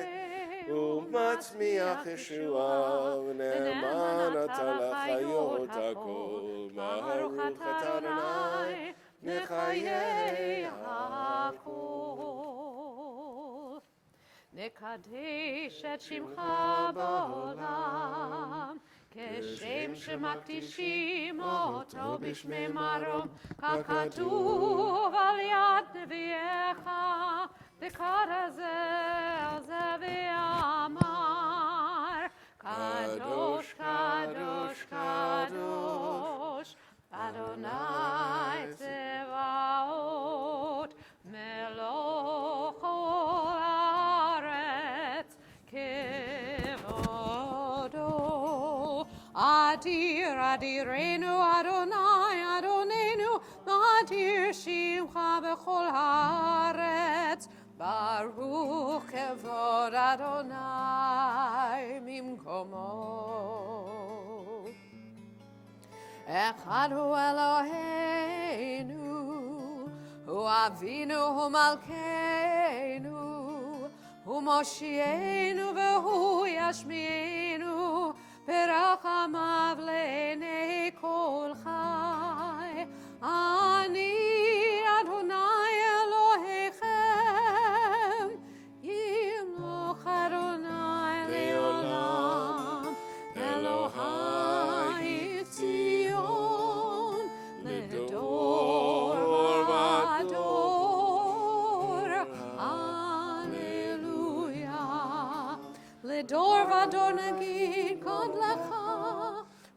ומצמיח ישועה ונאמן אתה לחיות הכל ברוך אתה אדוני מחיי הכל. נקדש את שמך בעולם כשם שמקדישים אותו בשמי מרום, ככתוב על יד נביאך, וקרא זה ואמר, קדוש, קדוש, קדוש, אדוני צבאות, מלוך כל הארץ, כבודו. אדיר אדירנו אדוני אדוננו אדיר שמך בכל הארץ ברוך כבוד אדוני ממקומו. אחד הוא אלוהינו הוא אבינו הוא מלכנו הוא מושיענו והוא ישמיענו ברחמיו לעיני כל חי. אני אדוני אלוהיכם, ימלוך אדוני לעולם. אלוהי ציון לדור ודור. הללויה. לדור ודור נגיד קוד לך,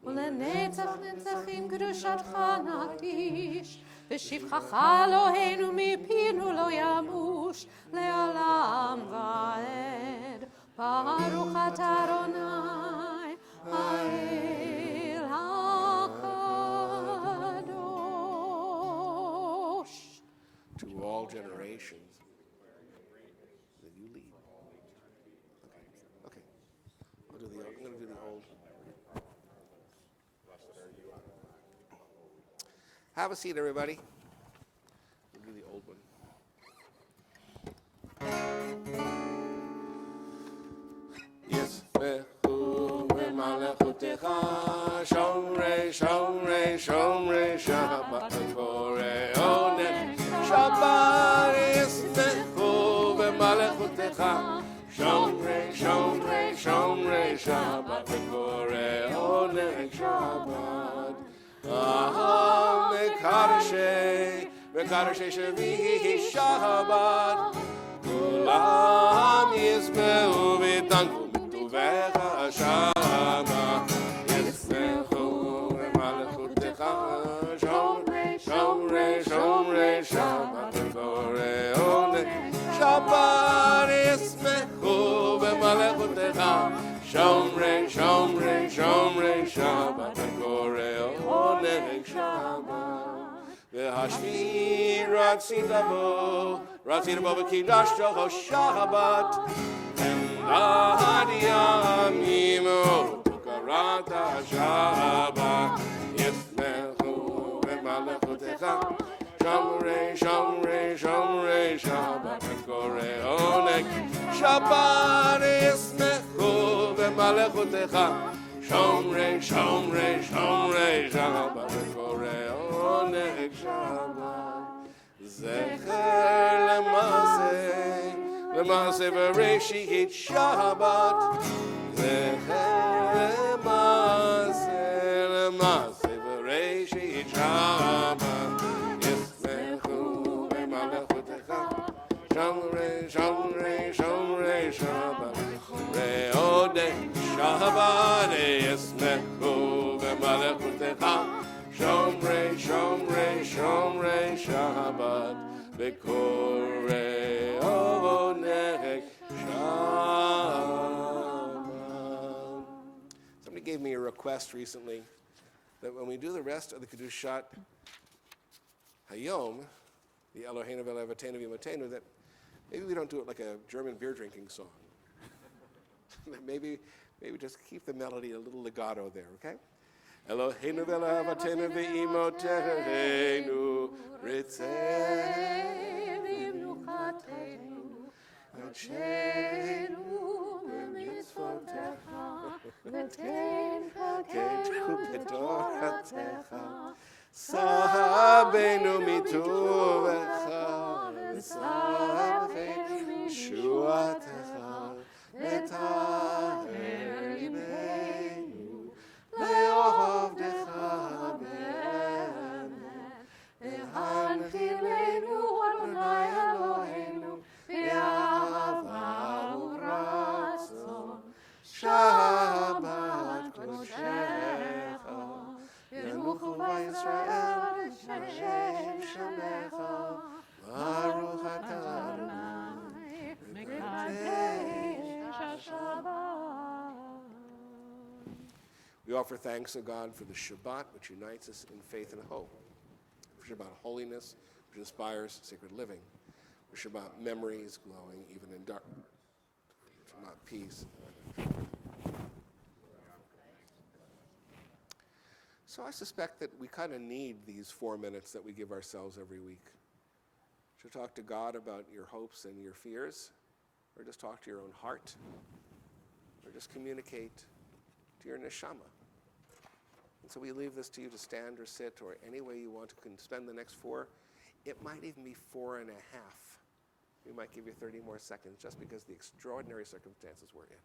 ולנצח נצחים קדושתך נקדיש, ושבחך אלוהינו מפינו לא ימוש, לעולם ועד. ברוך אתה אדוני, האל הקדוש.
To all generations that you lead. Okay. I'm going to do the old. Have a seat, everybody. We'll do the old one. Yes, Malechutecha, Shomrei, Shomrei, Shomrei, Shabbat, Korei, Onen, Shabbat, Yismechu, Malechutecha, Shomrei, Shomrei, Shomrei, Shabbat, Korei, Onen, Shabbat. Mekadoshei Shevihi Shabbat Kulam Yismehu v'tanku Mituvecha Shama Yismehu v'malechutecha Shomrei, Shomrei, Shomrei Shabbat V'korei Onen Shabbat Yismehu v'malechutecha Shomrei, Shomrei, Shomrei Shabbat v'koreo negeg Shabbat. V'hashvi ratzitavo v'kidashto Shabbat. Ad yamimo tukarata Shabbat. Yismechu v'malechutecha. Shomrei, Shomrei, Shomrei, Shabbat v'koreo negeg Shabbat. Yismechu v'malechutecha. Shomrei, Shomrei, Shomrei, Shabbat v'koreo negeg Shabbat. Zecher L'maseh v'reishit Shabbat. Zecher L'maseh v'reishit Shabbat. Yismechu v'malechutecha. Shomrei, Shomrei, Shomrei, Shabbat v'koreo negeg Shabbat. Yismechu v'malechutecha. Shomrei, Shomrei, Shomrei, Shabbat v'koreo negeg Shabbat. Somebody gave me a request recently that when we do the rest of the Kedushat Hayom, the Eloheinu v'Eloheinu v'Yimotenu, that maybe we don't do it like a German beer drinking song. maybe just keep the melody a little legato there, okay? Eloheinu v'Eloheinu v'Yimotenu, ritzei v'imnuchateinu, Hachenu b'mitzvotecha, v'tein chakenu b'toratecha, sahabeinu mituvecha, v'sahabeinu mishuatecha, v'taher libeinu, le'ovdecha be'emet, v'hanchilenu Adonai Eloheinu, v'ahava u'ratzon, Shabbat kodeshecha, yenuchu v'Yisrael b'shem shemecha, baruch atah Adonai, mekadesh haShabbat. We offer thanks to God for the Shabbat, which unites us in faith and hope. For Shabbat holiness, which inspires sacred living. For Shabbat memories glowing even in dark. Shabbat peace. So I suspect that we kind of need these 4 minutes that we give ourselves every week to talk to God about your hopes and your fears, or just talk to your own heart, or just communicate to your neshama. And so we leave this to you to stand or sit or any way you want to spend the next 4. It might even be 4.5. We might give you 30 more seconds just because of the extraordinary circumstances we're in.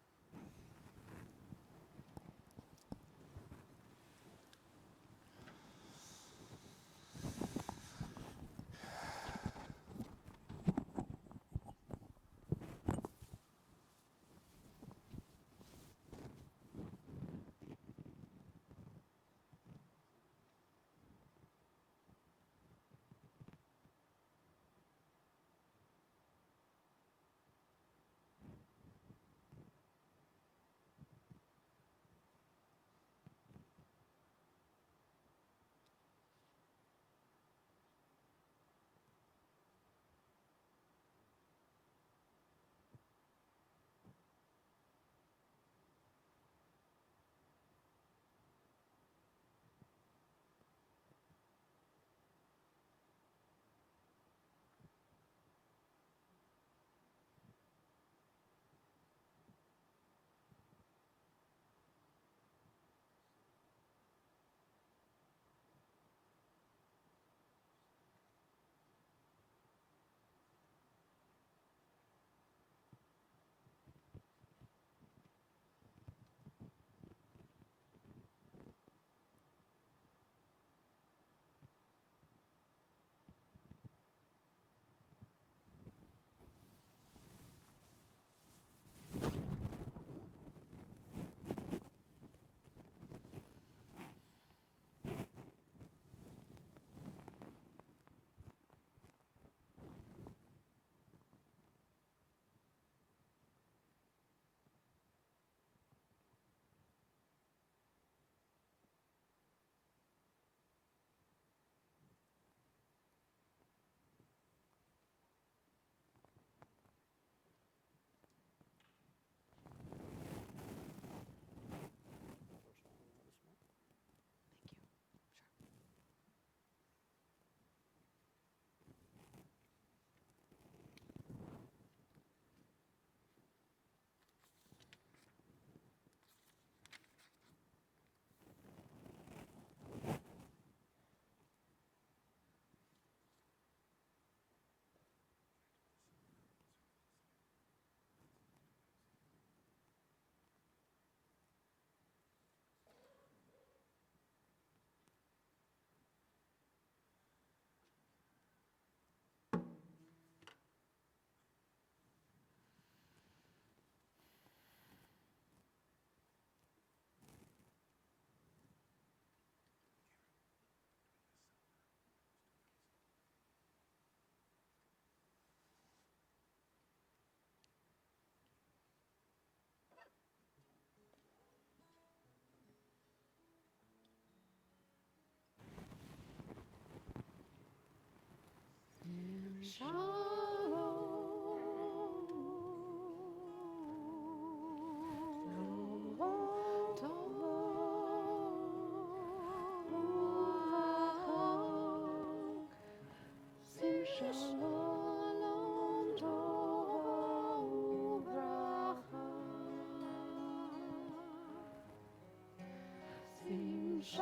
Sim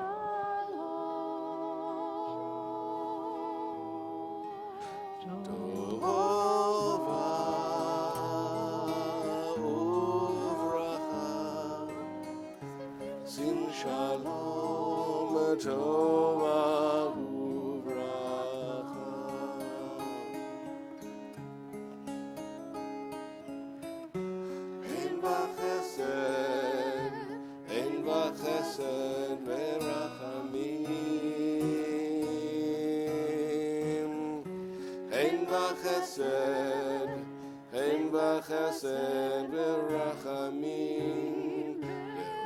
shalom tova uvracha. Ein v'chesed verachamim. Ein v'chesed verachamim.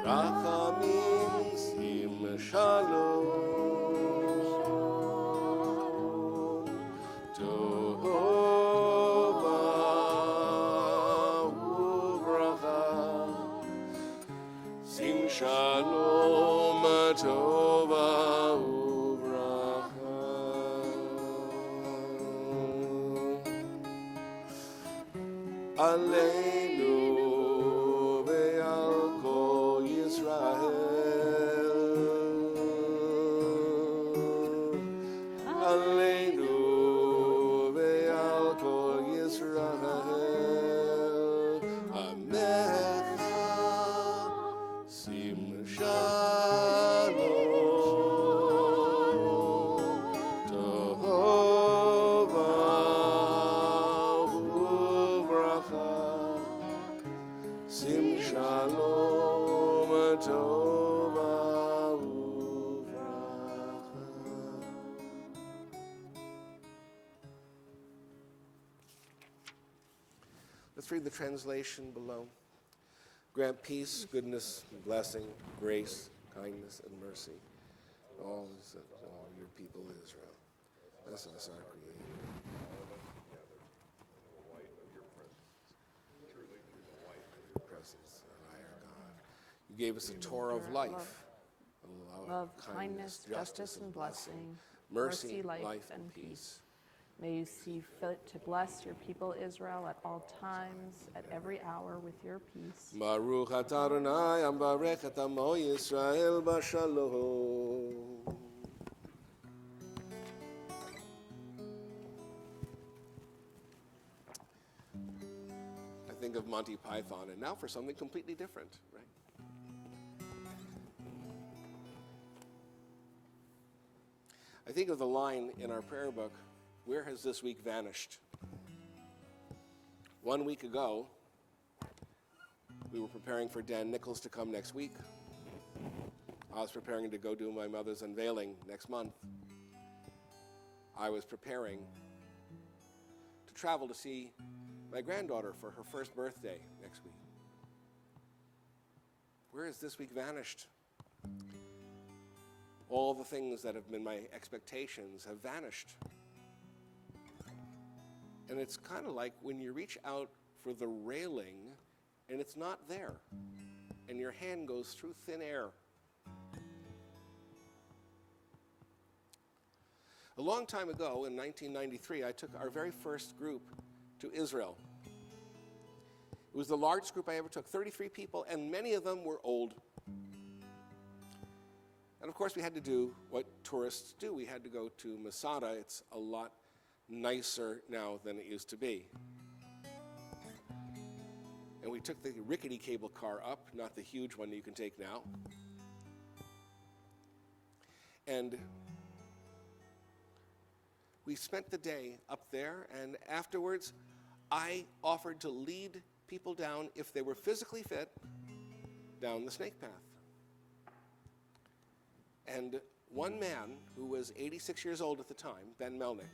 Rachamim sim shalom tova uvracha. Sim shalom tova uvracha. Aleinu ve'al kol Yisrael. Aleinu ve'al kol Yisrael. Amecha sim shalom tova uvracha. Sim shalom tova uvracha. Let's read the translation below. Grant peace, goodness, blessing, grace, kindness, and mercy. All your people Israel. Bless us, our Creator. Your presence, and I are God. You gave us a Torah of life.
Love, kindness, justice, and blessing, mercy, life, and peace. May you see fit to bless your people Israel at all times, at every hour with your peace.
Baruch atah Adonai, ambarech et amo Yisrael b'shalom. I think of Monty Python, and now for something completely different, right? I think of the line in our prayer book, where has this week vanished? 1 week ago, we were preparing for Dan Nichols to come next week. I was preparing to go do my mother's unveiling next month. I was preparing to travel to see my granddaughter for her first birthday next week. Where has this week vanished? All the things that have been my expectations have vanished. And it's kind of like when you reach out for the railing and it's not there, and your hand goes through thin air. A long time ago, in 1993, I took our very first group to Israel. It was the largest group I ever took, 33 people, and many of them were old. And of course, we had to do what tourists do. We had to go to Masada. It's a lot nicer now than it used to be. And we took the rickety cable car up, not the huge one you can take now. And we spent the day up there, and afterwards, I offered to lead people down, if they were physically fit, down the snake path. And one man who was 86 years old at the time, Ben Melnick,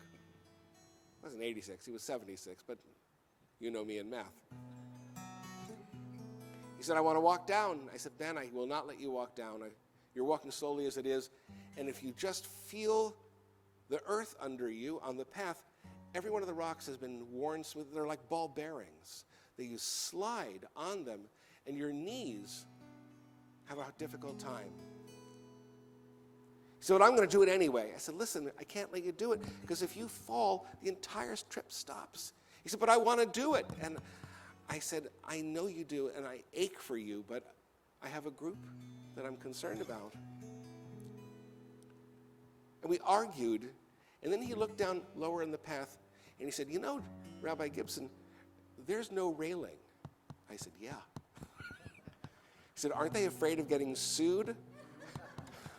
wasn't 86, he was 76, but you know me in math. He said, I want to walk down. I said, Ben, I will not let you walk down. You're walking slowly as it is, and if you just feel the earth under you on the path, every one of the rocks has been worn smooth. They're like ball bearings that you slide on them, and your knees have a difficult time. He said, well, I'm going to do it anyway. I said, listen, I can't let you do it, because if you fall, the entire trip stops. He said, but I want to do it. And I said, I know you do, and I ache for you, but I have a group that I'm concerned about. And we argued, and then he looked down lower in the path, and he said, you know, Rabbi Gibson, there's no railing. I said, yeah. He said, aren't they afraid of getting sued?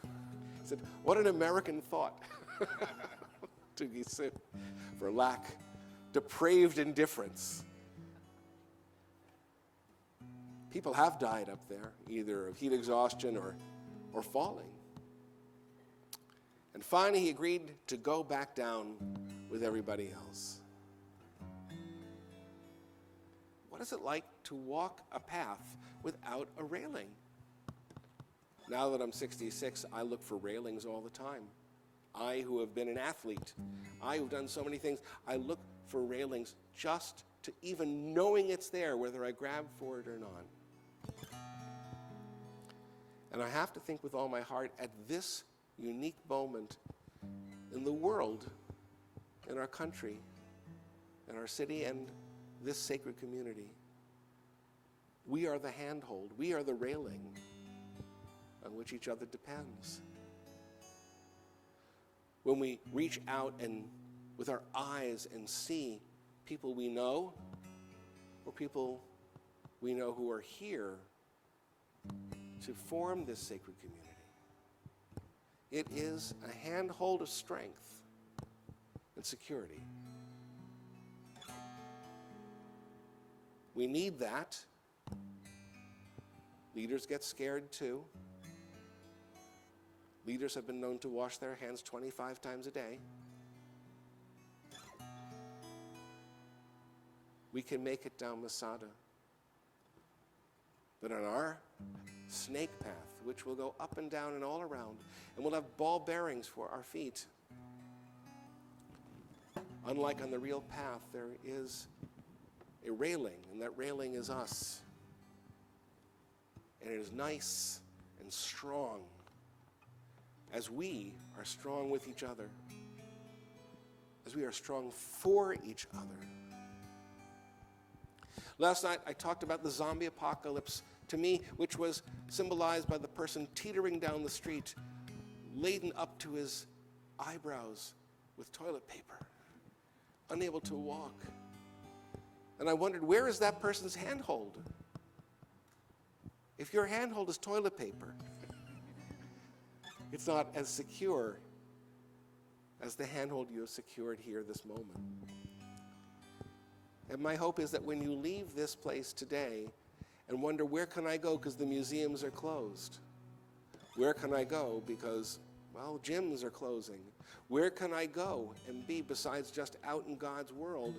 He said, what an American thought to be sued for depraved indifference. People have died up there, either of heat exhaustion or falling. And finally, he agreed to go back down with everybody else. What is it like to walk a path without a railing? Now that I'm 66, I look for railings all the time. I, who have been an athlete, I who've done so many things, I look for railings just to even knowing it's there, whether I grab for it or not. And I have to think with all my heart, at this unique moment in the world, in our country, in our city, and this sacred community, we are the handhold, we are the railing on which each other depends. When we reach out and with our eyes and see people we know or people we know who are here to form this sacred community, it is a handhold of strength and security. We need that. Leaders get scared too. Leaders have been known to wash their hands 25 times a day. We can make it down Masada. But on our snake path, which will go up and down and all around, and we'll have ball bearings for our feet. Unlike on the real path, there is a railing, and that railing is us. And it is nice and strong as we are strong with each other, as we are strong for each other. Last night, I talked about the zombie apocalypse, to me, which was symbolized by the person teetering down the street, laden up to his eyebrows with toilet paper, unable to walk. And I wondered, where is that person's handhold? If your handhold is toilet paper, it's not as secure as the handhold you have secured here this moment. And my hope is that when you leave this place today and wonder, where can I go because the museums are closed? Where can I go because, well, gyms are closing? Where can I go and be besides just out in God's world?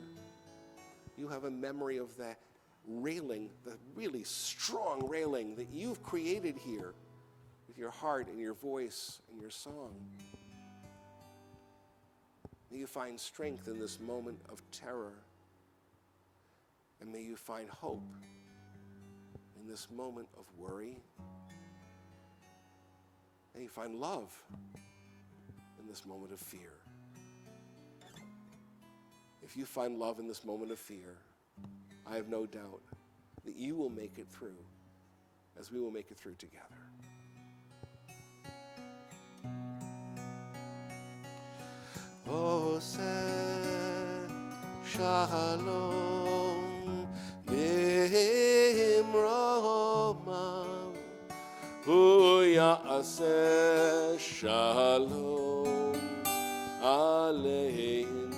You have a memory of that railing, the really strong railing that you've created here with your heart and your voice and your song. May you find strength in this moment of terror. And may you find hope in this moment of worry. May you find love in this moment of fear. If you find love in this moment of fear, I have no doubt that you will make it through as we will make it through together. Ose shalom b'imroma hu ya'aseh shalom aleinu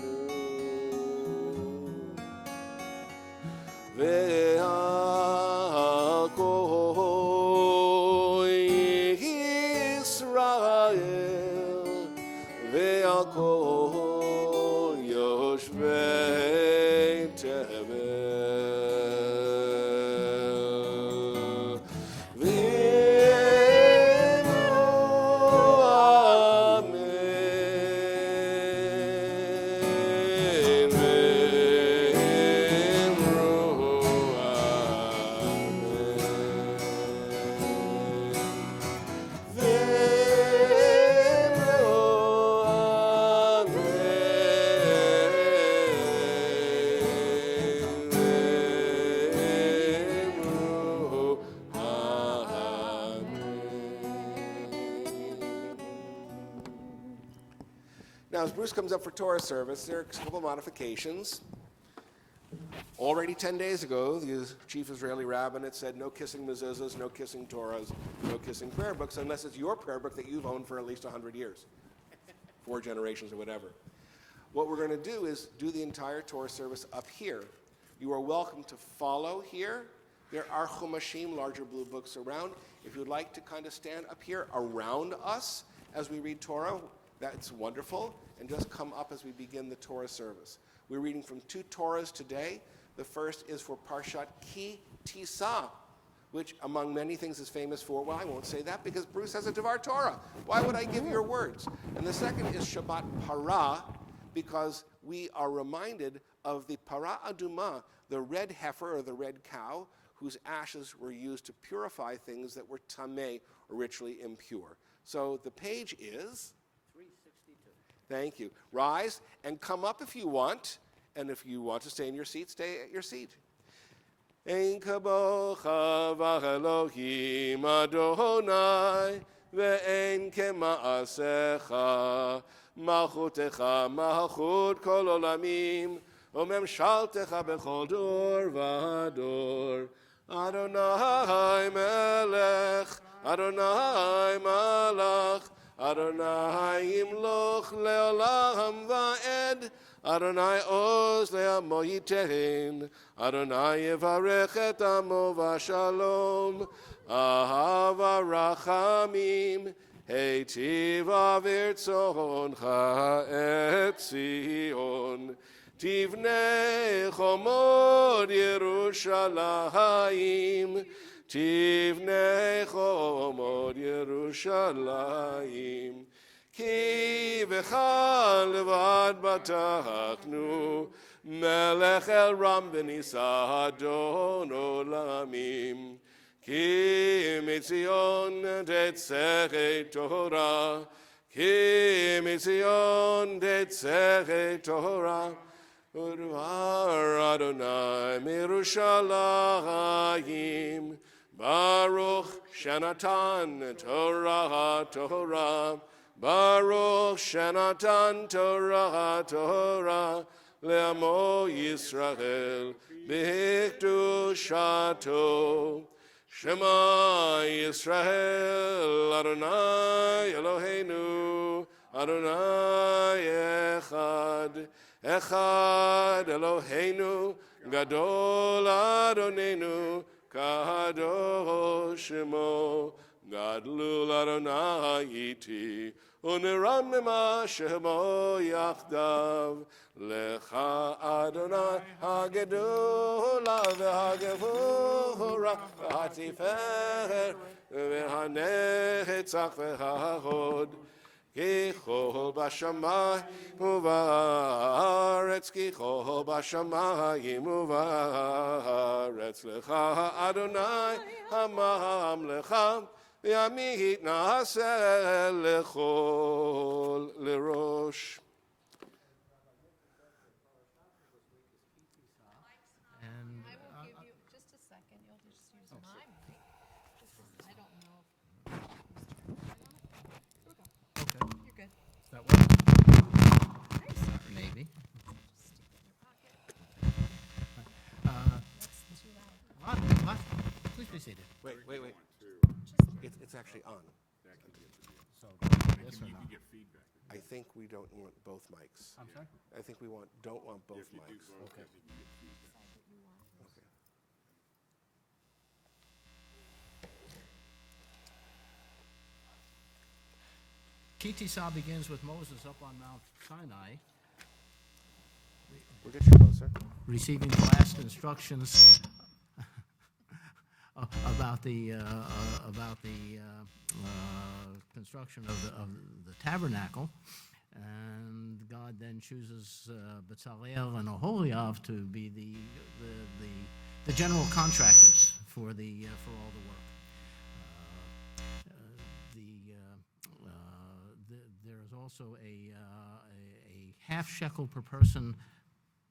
ve'akol Yisrael ve'akol yoshvei tevel ve'enu amen ve'enu amen ve'enu amen Now, as Bruce comes up for Torah service, there are a couple modifications. Already 10 days ago, the chief Israeli rabbinate said no kissing mezuzahs, no kissing Torahs, no kissing prayer books, unless it's your prayer book that you've owned for at least 100 years, 4 generations or whatever. What we're going to do is do the entire Torah service up here. You are welcome to follow here. There are chumashim, larger blue books around. If you'd like to kind of stand up here around us as we read Torah, that's wonderful. And just come up as we begin the Torah service. We're reading from 2 Torahs today. The first is for Parshat Ki Tisa, which among many things is famous for, well, I won't say that because Bruce has a Devar Torah. Why would I give your words? And the second is Shabbat Para, because we are reminded of the Para Aduma, the red heifer or the red cow, whose ashes were used to purify things that were tameh, or ritually impure. So the page is
362.
Thank you. Rise and come up if you want. And if you want to stay in your seat, stay at your seat. Ein kabocha v'Elohim Adonai ve'ein kema'asecha malchutecha malchut kol olamim u'memshaltecha b'chol dor v'dor. Adonai melech, Adonai malach, Adonai imloch leolam va'ed, Adonai oz le'amo yitein, Adonai yevarech et amo v'shalom, ahava rachamim, heitiv avirtzoncha et Zion, tivnei chomod Yerushalayim, tivnei chomod Yerushalayim. Ki v'chal levad batachnu, melech el ram v'nisa adon olamim. Ki mitzion tetzech Torah, ki mitzion tetzech Torah, udvar Adonai mirushalayim, Baruch shenatan Torah Torah, Baruch shenatan Torah Torah, le'amo Yisrael b'hikdushato. Shema Yisrael, Adonai Eloheinu, Adonai Echad, Echad Eloheinu, Gadol Adonenu, Kadosh Shemo, Gadlul Adonai Iti, Uniramima Shemo Yachdav, Lecha Adonai Hagedola v'Hagevura v'Hatifer v'Hanetzach v'Hahod, Ki chol b'shamayim u'va'aretz, Ki chol b'shamayim u'va'aretz, Lecha Adonai hamamlecha, v'yamit na'aseh lechol l'rosh.
And
I will give you, just a second, you'll just use my mic. I don't know if,
okay,
you're good.
does that work?
Nice.
Maybe.
Just stick it in your pocket.
That's
too loud.
what? Please be seated.
Wait. It's actually on.
So, yes or no?
I think we don't want both mics.
I'm sorry?
I think we don't want both mics.
Okay. Ki Tisa begins with Moses up on Mount Sinai,
We'll get you closer.
receiving the last instructions about the construction of the tabernacle, and God then chooses Bezalel and Oholiab to be the general contractors for all the work. There is also a half shekel per person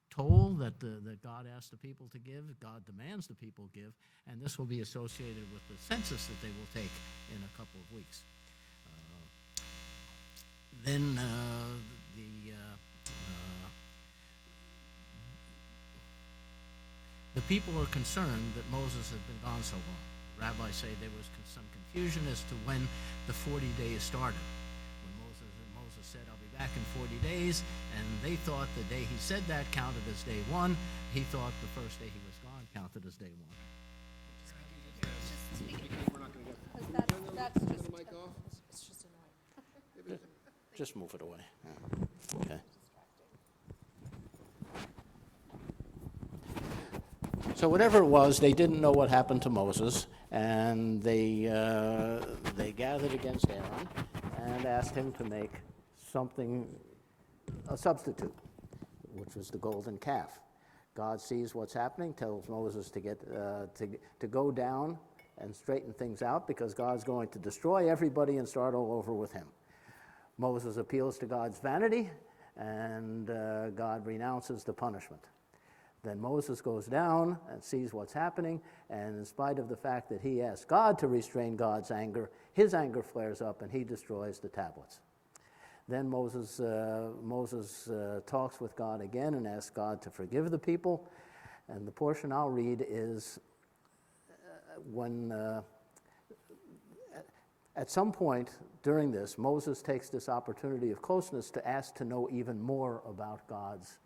toll that God asked the people to give, God demands the people give, and this will be associated with the census that they will take in a couple of weeks. Then the people are concerned that Moses had been gone so long. Rabbis say there was some confusion as to when the 40 days started. When Moses said, I'll be back in 40 days, and they thought the day he said that counted as day one. He thought the first day he was gone counted as day one.
That's just, it's just annoying.
Just move it away. Okay. So whatever it was, they didn't know what happened to Moses, and they gathered against Aaron and asked him to make a substitute, which was the golden calf. God sees what's happening, tells Moses to get to go down and straighten things out, because God's going to destroy everybody and start all over with him. Moses appeals to God's vanity, and God renounces the punishment. Then Moses goes down and sees what's happening, and in spite of the fact that he asked God to restrain God's anger, his anger flares up and he destroys the tablets. Then Moses talks with God again and asks God to forgive the people, and the portion I'll read is when at some point during this, Moses takes this opportunity of closeness to ask to know even more about God's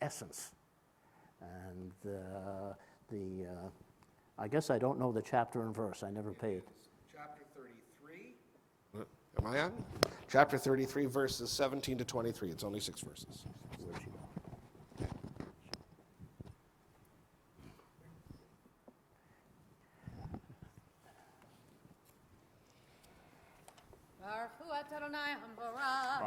essence. And I guess I don't know the chapter and verse. I never paid.
Chapter 33. Am I on? Chapter 33, verses 17 to 23. It's only 6 verses.
Where'd she go?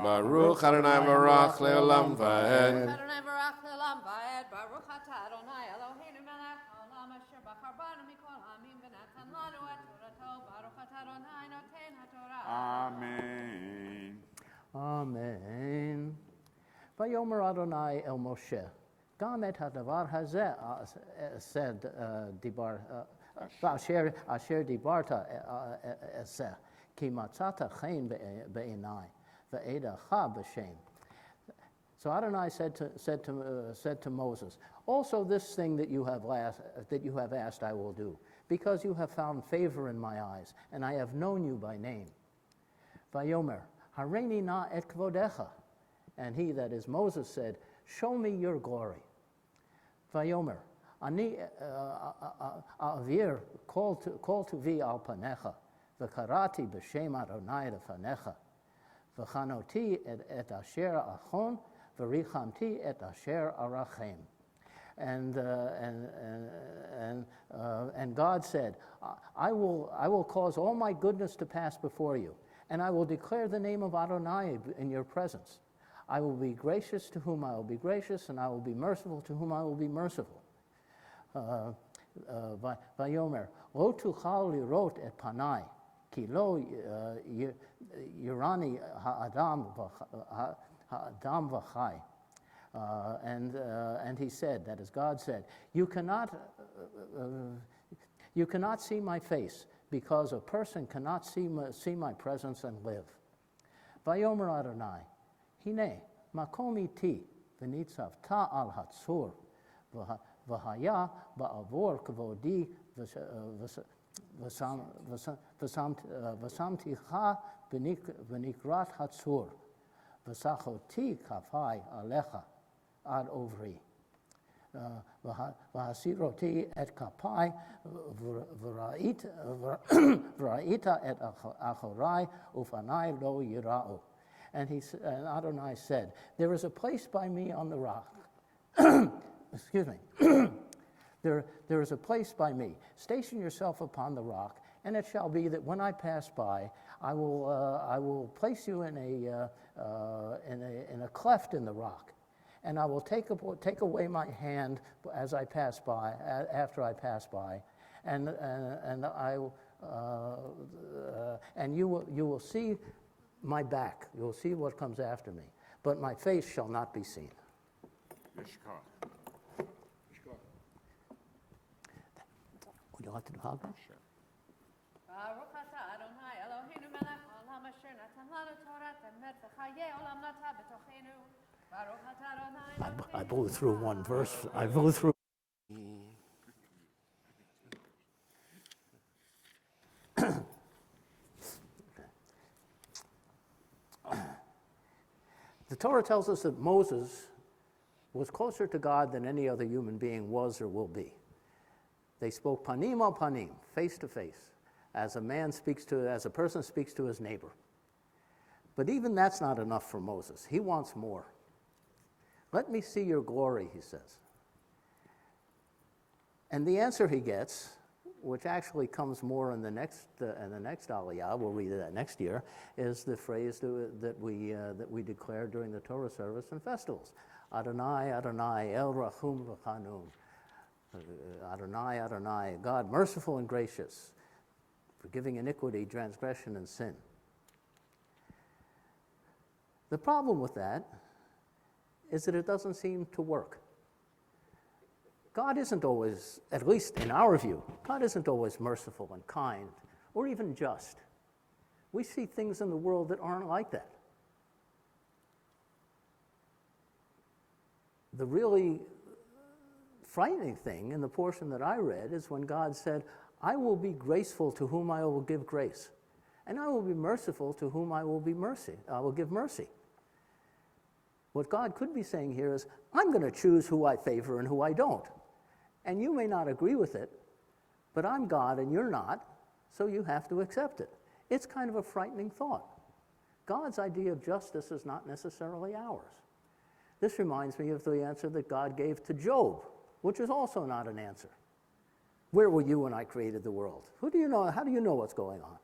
Baruch Adonai Barach Leolam Vaed.
Adonai Baruch Le'olam Va'ed, Baruch Atah Adonai Eloheinu melech haolam asher bachar banu mikol ha'amim v'natan lanu et Torato, Baruch Atah Adonai noten ha'Torah.
Amen.
Amen. Vayomer Adonai el Moshe, Gam et hadavar hazeh said asher dibarta eseh, ki matzata chen be'enai, ve'edacha b'shem. So Adonai said to Moses, also this thing that you have asked I will do, because you have found favor in my eyes, and I have known you by name. Vayomer, hareini na et kvodecha. And he, that is Moses, said, show me your glory. Vayomer, ani avir kol to vi al panecha, v'karati b'shem Adonai lefanecha, v'chanoti et asher achon, v'richamti et asher arachem. And God said, I will cause all my goodness to pass before you, and I will declare the name of Adonai in your presence. I will be gracious to whom I will be gracious, and I will be merciful to whom I will be merciful. Vayomer, lo tuchal lirot et panai, ki lo yirani ha'adam v'chai. And he said, that is God said, you cannot see my face, because a person cannot see my presence and live. Vayomer Adonai, hine makom iti v'nitzav ta al hatzur v'haya ba'avor kavodi v'samticha v'nikrat hatzur v'sachoti kafai alecha ad ovri v'hasiroti et kapai v'ra'ita et achorai ufanai lo yira'u. And Adonai said, there is a place by me on the rock. Excuse me. There is a place by me. Station yourself upon the rock, and it shall be that when I pass by, I will place you in a cleft in the rock, and I will take away my hand as I pass by, after I pass by, and you will see my back. You'll see what comes after me, but my face shall not be seen.
Yishkar.
Would you like to do Haggadah?
Sure.
Baruch Atah Adonai Eloheinu melech haolam asher natan lanu Torah temet v'chayei olam nata b'tochenu. Baruch Atah Adonai
I blew through one verse. I blew through. The Torah tells us that Moses was closer to God than any other human being was or will be. They spoke panim al panim, face to face, as a person speaks to his neighbor. But even that's not enough for Moses. He wants more. Let me see your glory, he says. And the answer he gets, which actually comes more in the next Aliyah, we'll read that next year, is the phrase that we declare during the Torah service and festivals. Adonai, Adonai, El Rachum V'Chanun. Adonai, Adonai, God merciful and gracious, forgiving iniquity, transgression, and sin. The problem with that is that it doesn't seem to work. God isn't always, at least in our view, God isn't always merciful and kind or even just. We see things in the world that aren't like that. The really frightening thing in the portion that I read is when God said, I will be graceful to whom I will give grace, and I will be merciful to whom I will give mercy. What God could be saying here is, I'm going to choose who I favor and who I don't. And you may not agree with it, but I'm God and you're not, so you have to accept it. It's kind of a frightening thought. God's idea of justice is not necessarily ours. This reminds me of the answer that God gave to Job, which is also not an answer. Where were you when I created the world? Who do you know? How do you know what's going on?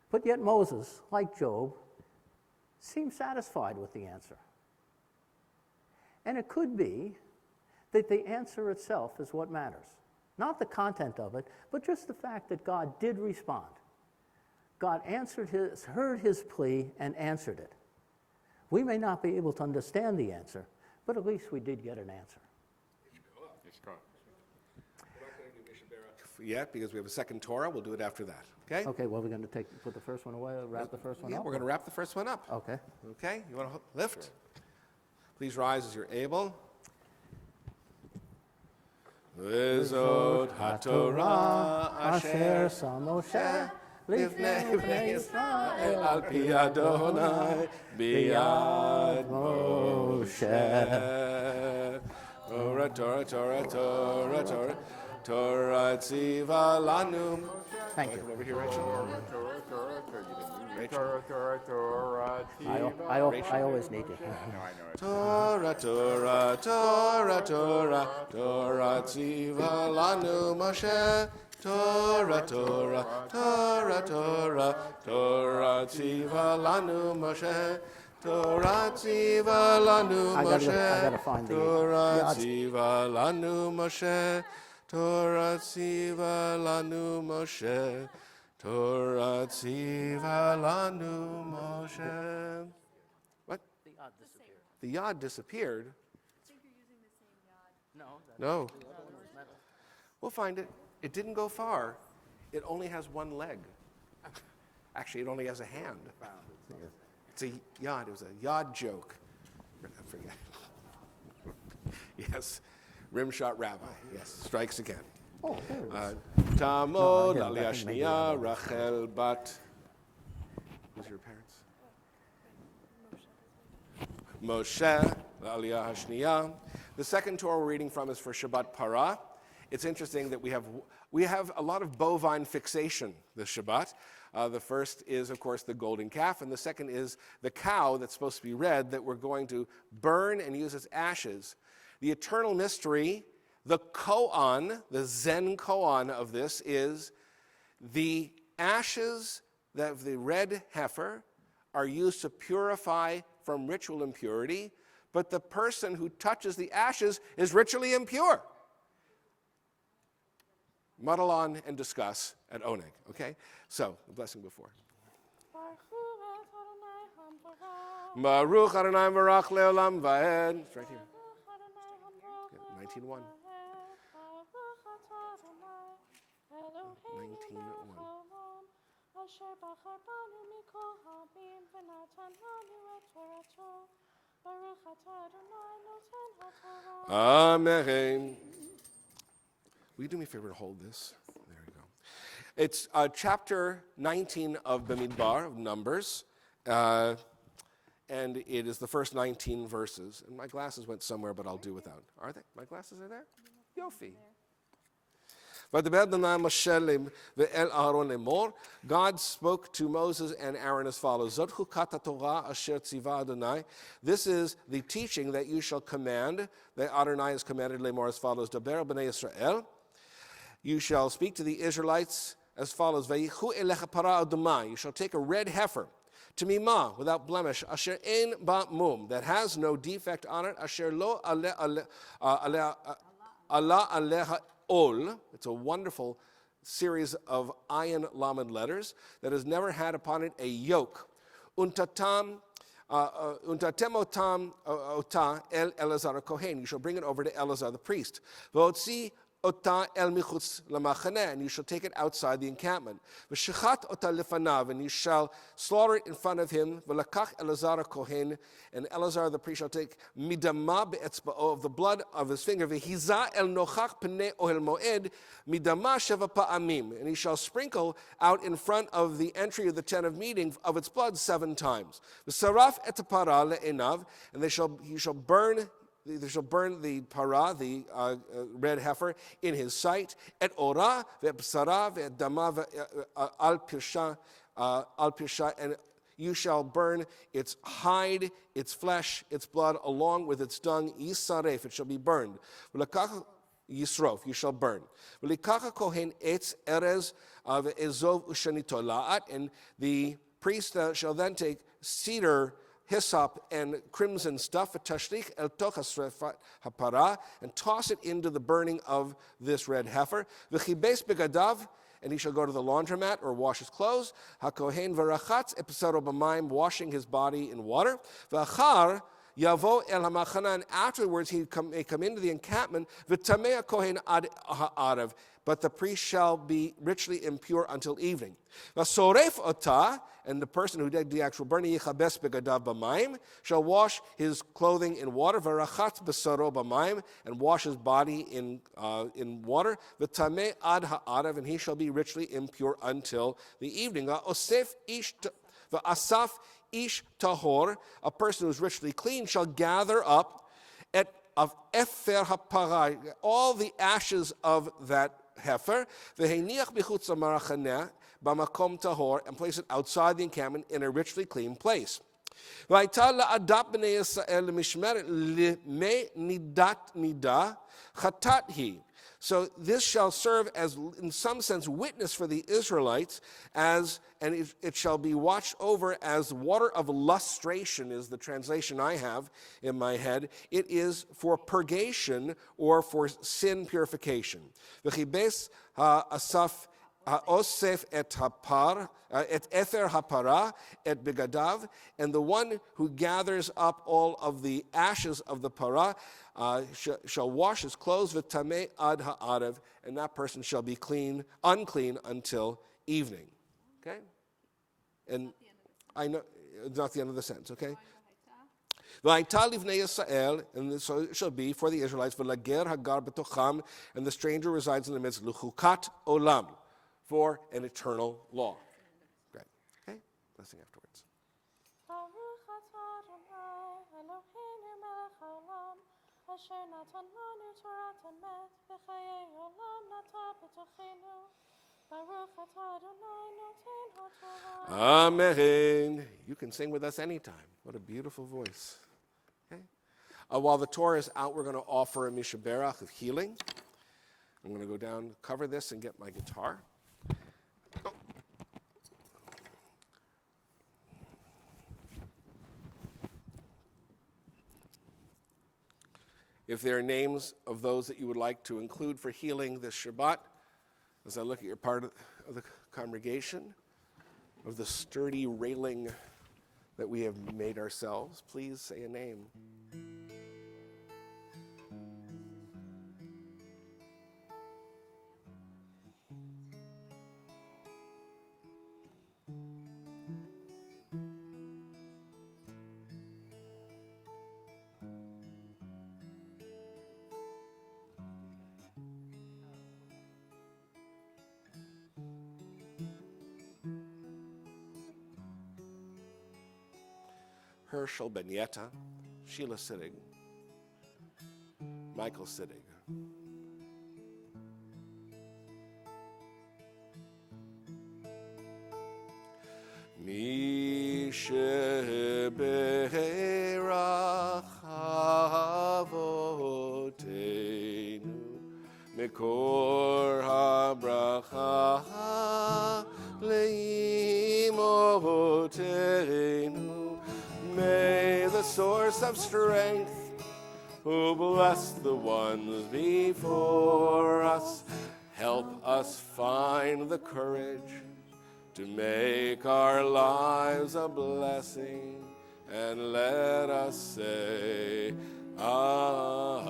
But yet Moses, like Job, seems satisfied with the answer. And it could be that the answer itself is what matters. Not the content of it, but just the fact that God did respond. God heard his plea and answered it. We may not be able to understand the answer, but at least we did get an answer.
Yet, because we have a second Torah, we'll do it after that. Okay?
Okay, well, we're going to put the first one away, wrap the first one
Yeah,
up?
we're going to wrap the first one up.
Okay.
Okay? You want to lift? Sure. Please rise as you're able. V'zot haTorah asher
sa Moshe
lifnei bnei Yisrael al pi Adonai biyad Moshe. Torah, Torah, Torah, Torah, Torah, Torah tziva lanu.
Thank you.
Come over here, Rachel.
I always need you.
Torah, Torah, Torah, Torah, Torah tziva lanu Moshe. Torah, Torah, Torah, Torah, Torah tziva lanu Moshe. Torah tziva lanu Moshe.
I gotta find the
Torah tziva lanu Moshe. Torah tziva lanu Moshe. Torah tziva lanu Moshe. What? The yod disappeared.
I think you're using the same yod.
No. We'll find it. It didn't go far. It only has one leg. Actually, it only has a hand. It's a yod. It was a yod joke. I forget. Yes. Rimshot Rabbi. Yes. Strikes again.
Oh, there it is.
Tamod
No, I
aliyah
think maybe
shniya Rachel bat. Who's your parents? Moshe aliyah hashniya. The second Torah we're reading from is for Shabbat Parah. It's interesting that we have a lot of bovine fixation this Shabbat. The first is, of course, the golden calf, and the second is the cow that's supposed to be red that we're going to burn and use as ashes. The eternal mystery, the koan, the Zen koan of this is the ashes of the red heifer are used to purify from ritual impurity, but the person who touches the ashes is ritually impure. Muddle on and discuss at Oneg, okay? So, the blessing before. Baruch Adonai Barach Leolam Vaed. It's right here. 19:1. 19:1. Amen. Will you do me a favor to hold this? There we go. It's chapter 19 of Bamidbar, of Numbers. and it is the first 19 verses. And my glasses went somewhere, but I'll do without. Are they? My glasses are there? Yofi. God spoke to Moses and Aaron as follows. This is the teaching that you shall command, that Adonai has commanded Lemor as follows. You shall speak to the Israelites as follows. You shall take a red heifer, Tamima, without blemish, asher ein ba mum, that has no defect on it, asher lo Allah aleha ol. It's a wonderful series of ayin lamed letters that has never had upon it a yoke. Untatem otam ota el Elazar Kohen. You shall bring it over to Elazar the priest. V'otzi ota el michutz lamachaneh, and you shall take it outside the encampment. V'shechat ota lefanav, and you shall slaughter it in front of him. V'lakach Elazar Kohen, and Elazar the priest shall take midama be'etzba'o, of the blood of his finger. V'hiza el nochach pnei ohel moed midama sheva pa'amim, and he shall sprinkle out in front of the entry of the tent of meeting of its blood 7 times. V'saraf et para le'enav, and he shall burn the para, the red heifer, in his sight. Et ora ve'psara ve'dama al pirsha, and you shall burn its hide, its flesh, its blood, along with its dung. Yisaref, it shall be burned. Yisrof, you shall burn. V'likacha kohen etz erez ve'ezov ushanitolaat, and the priest shall then take cedar, hyssop, and crimson stuff, tashlich el tochas hapara, and toss it into the burning of this red heifer. V'chibes begadav, and he shall go to the laundromat or wash his clothes. Hakohen v'rachatz epsaro b'mayim, washing his body in water. V'achar yavo el hamachana, and afterwards he may come into the encampment. V'tamei kohen ad ha'arav, but the priest shall be richly impure until evening. V'soref ota, and the person who did the actual burning, yichabes begadav b'mayim, shall wash his clothing in water. V'rachatz b'saro b'mayim, and wash his body in water. V'tamei ad ha'arav, and he shall be richly impure until the evening. V'asaf ish tahor, a person who is richly clean, shall gather up of efer hapara, all the ashes of that heifer, v'heiniach b'chutz ha'marachaneh b'makom tahor, and place it outside the encampment in a richly clean place. V'ayta la'adat b'nei Yisrael l'mishmeret l'mei nidat nida chatat hi. So this shall serve as, in some sense, witness for the Israelites, and it shall be watched over as water of lustration, is the translation I have in my head. It is for purgation or for sin purification. V'chibes ha'asaf ha'osef et hapar, et ether hapara, et begadav, and the one who gathers up all of the ashes of the para shall wash his clothes with tamei ad ha'arav, and that person shall be unclean until evening. Okay? And I know it's not the end of the sentence, okay? V'ayta livnei Yisrael, and so it shall be for the Israelites, v'lager hagar b'tocham, and the stranger resides in the midst, l'chukat olam, for an eternal law. Great. Okay? Blessing afterwards. Amen. You can sing with us anytime. What a beautiful voice. Okay? While the Torah is out, we're going to offer a mishaberach of healing. I'm going to go down, cover this, and get my guitar. Oh. If there are names of those that you would like to include for healing this Shabbat, as I look at your part of the congregation, of the sturdy railing that we have made ourselves, please say a name. Herschel Benyetta, Sheila Siddig, Michael Siddig. Mi sheberach avoteinu mikor habracha leimoteinu. May the source of strength, who bless the ones before us, help us find the courage to make our lives a blessing, and let us say, Amen.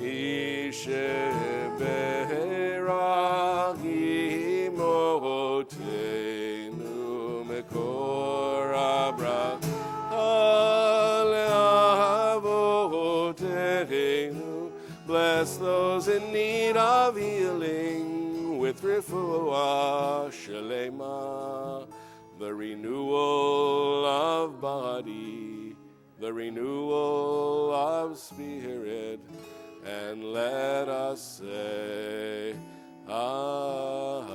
Isheberach imotenu mekor habracha leavoteinu. Bless those in need of healing with refuah shelema, the renewal of body, the renewal of spirit, and let us say, Amen.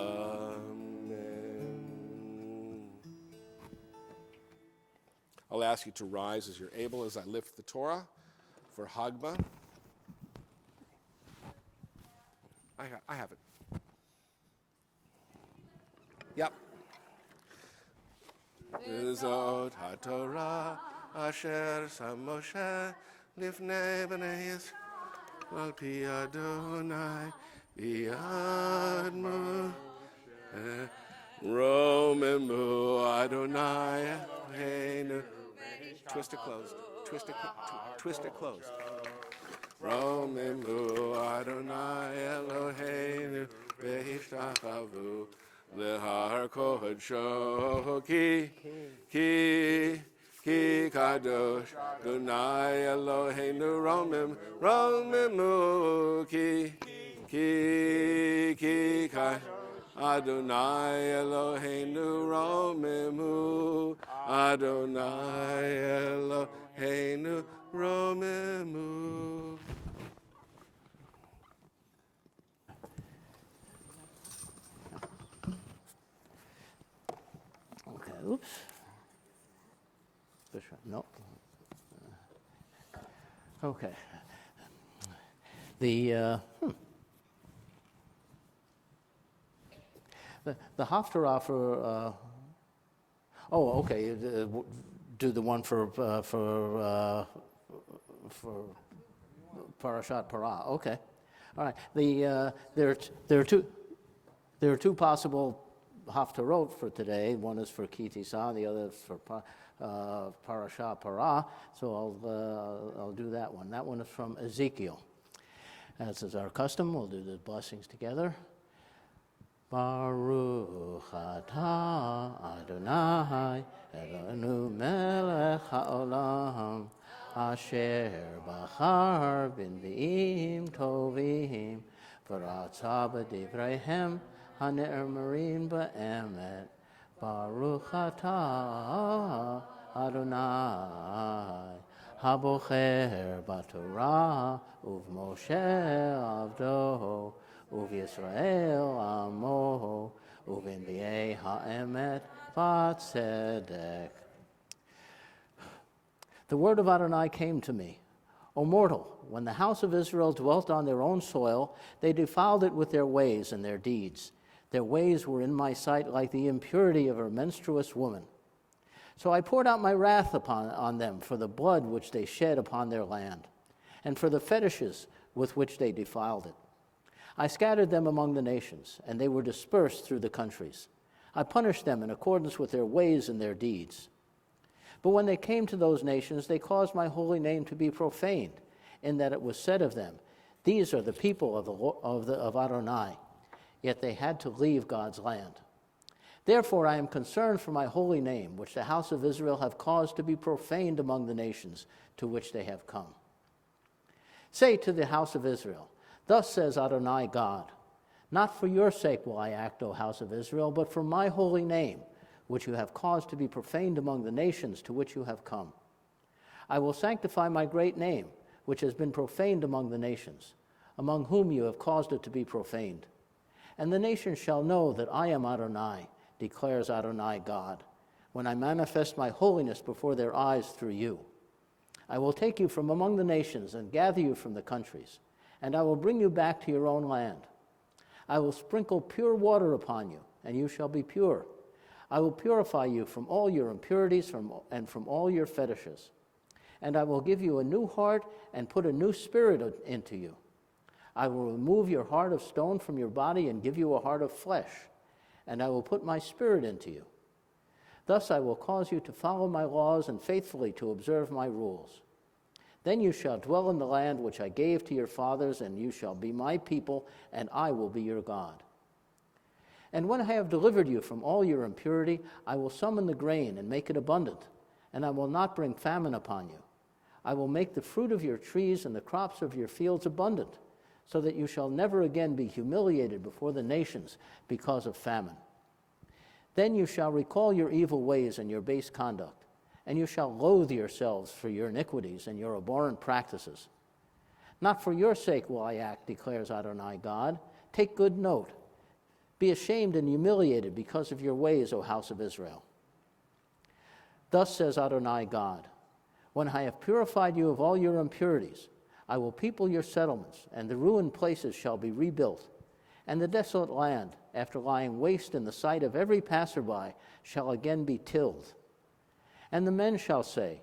I'll ask you to rise as you're able as I lift the Torah for Hagma. I have it. Yep. Zot HaTorah asher sam Moshe lifnei bnei Yisrael al pi Adonai biyad Moshe romemu Adonai Eloheinu. Twist it closed. Twist it closed. Romemu Adonai Eloheinu v'hishtachavu lehar kodesh ki kadosh Adonai Eloheinu romemu ki kadosh Adonai Eloheinu romemu Adonai Eloheinu romemu.
Okay, oops. This one, no. Okay. The Haftarah for okay. Do the one for Parashat Parah. Okay, all right. There are two possible Haftarot for today. One is for Ki Tisa, the other is for Parashat Parah. So I'll do that one. That one is from Ezekiel. As is our custom, we'll do the blessings together. Baruch atah Adonai Eloheinu melech haolam asher bachar b'nvi'im tovim v'ratza b'divreihem hane'emerim b'emet. Baruch atah Adonai habocher b'torah uv'Moshe avdo Uv-Yisrael amo, uv-Nbiei ha'emet v'tzedek. The word of Adonai came to me, O mortal, when the house of Israel dwelt on their own soil, they defiled it with their ways and their deeds. Their ways were in my sight like the impurity of a menstruous woman. So I poured out my wrath on them for the blood which they shed upon their land, and for the fetishes with which they defiled it. I scattered them among the nations, and they were dispersed through the countries. I punished them in accordance with their ways and their deeds. But when they came to those nations, they caused my holy name to be profaned, in that it was said of them, These are the people of Adonai. Yet they had to leave God's land. Therefore I am concerned for my holy name, which the house of Israel have caused to be profaned among the nations to which they have come. Say to the house of Israel, Thus says Adonai God, Not for your sake will I act, O house of Israel, but for my holy name, which you have caused to be profaned among the nations to which you have come. I will sanctify my great name, which has been profaned among the nations, among whom you have caused it to be profaned. And the nations shall know that I am Adonai, declares Adonai God, when I manifest my holiness before their eyes through you. I will take you from among the nations and gather you from the countries, and I will bring you back to your own land. I will sprinkle pure water upon you, and you shall be pure. I will purify you from all your impurities and from all your fetishes. And I will give you a new heart and put a new spirit into you. I will remove your heart of stone from your body and give you a heart of flesh, and I will put my spirit into you. Thus I will cause you to follow my laws and faithfully to observe my rules. Then you shall dwell in the land which I gave to your fathers, and you shall be my people, and I will be your God. And when I have delivered you from all your impurity, I will summon the grain and make it abundant, and I will not bring famine upon you. I will make the fruit of your trees and the crops of your fields abundant, so that you shall never again be humiliated before the nations because of famine. Then you shall recall your evil ways and your base conduct, and you shall loathe yourselves for your iniquities and your abhorrent practices. Not for your sake will I act, declares Adonai God. Take good note. Be ashamed and humiliated because of your ways, O house of Israel. Thus says Adonai God, when I have purified you of all your impurities, I will people your settlements, and the ruined places shall be rebuilt. And the desolate land, after lying waste in the sight of every passerby, shall again be tilled. And the men shall say,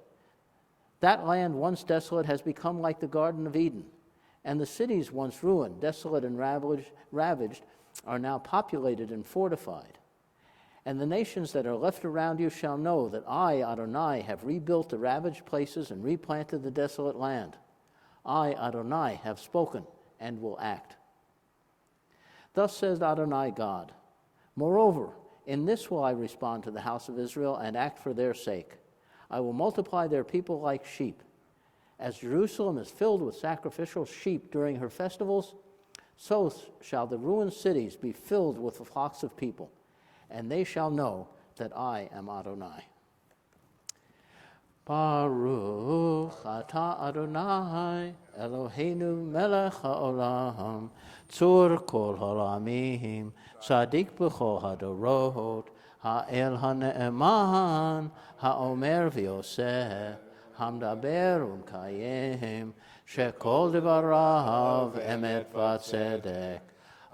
that land once desolate has become like the Garden of Eden, and the cities once ruined, desolate and ravaged, are now populated and fortified. And the nations that are left around you shall know that I, Adonai, have rebuilt the ravaged places and replanted the desolate land. I, Adonai, have spoken and will act. Thus says Adonai God, moreover, in this will I respond to the house of Israel and act for their sake. I will multiply their people like sheep. As Jerusalem is filled with sacrificial sheep during her festivals, so shall the ruined cities be filled with the flocks of people, and they shall know that I am Adonai. Baruch atah Adonai, Eloheinu melech haolam, tzur kol haolamim, tzadik b'chol hadorot, ha'el ha'ne'eman, ha'omer v'yoseh, hamdaber u'mkayem, shekol devarav emet v'tzedek,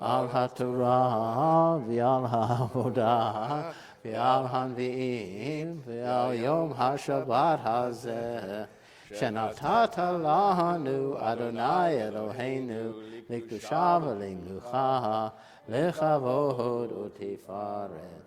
al ha'torah v'al ha'avodah, v'al hanvi'im, v'al yom ha'shabbat hazeh, shenatata lanu Adonai Eloheinu, l'kedusha v'lemnucha, lechavod u'tifaret.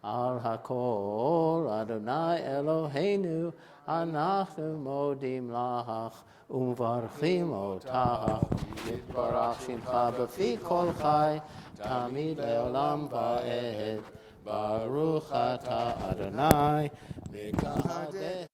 Al hakol Adonai Eloheinu, anachnu modim lach, umvarchim otach, yitbarach shimcha b'fi kol chai, tamid le'olam va'ed. Baruch atah Adonai, mikahadeh.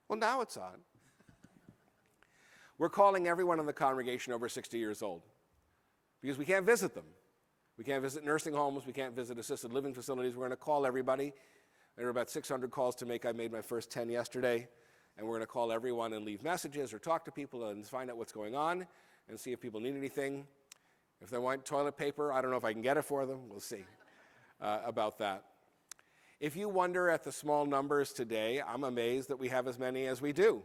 Well, now it's on. We're calling everyone in the congregation over 60 years old because we can't visit them. We can't visit nursing homes. We can't visit assisted living facilities. We're going to call everybody. There are about 600 calls to make. I made my first 10 yesterday. And we're going to call everyone and leave messages or talk to people and find out what's going on and see if people need anything. If they want toilet paper, I don't know if I can get it for them. We'll see about that. If you wonder at the small numbers today, I'm amazed that we have as many as we do.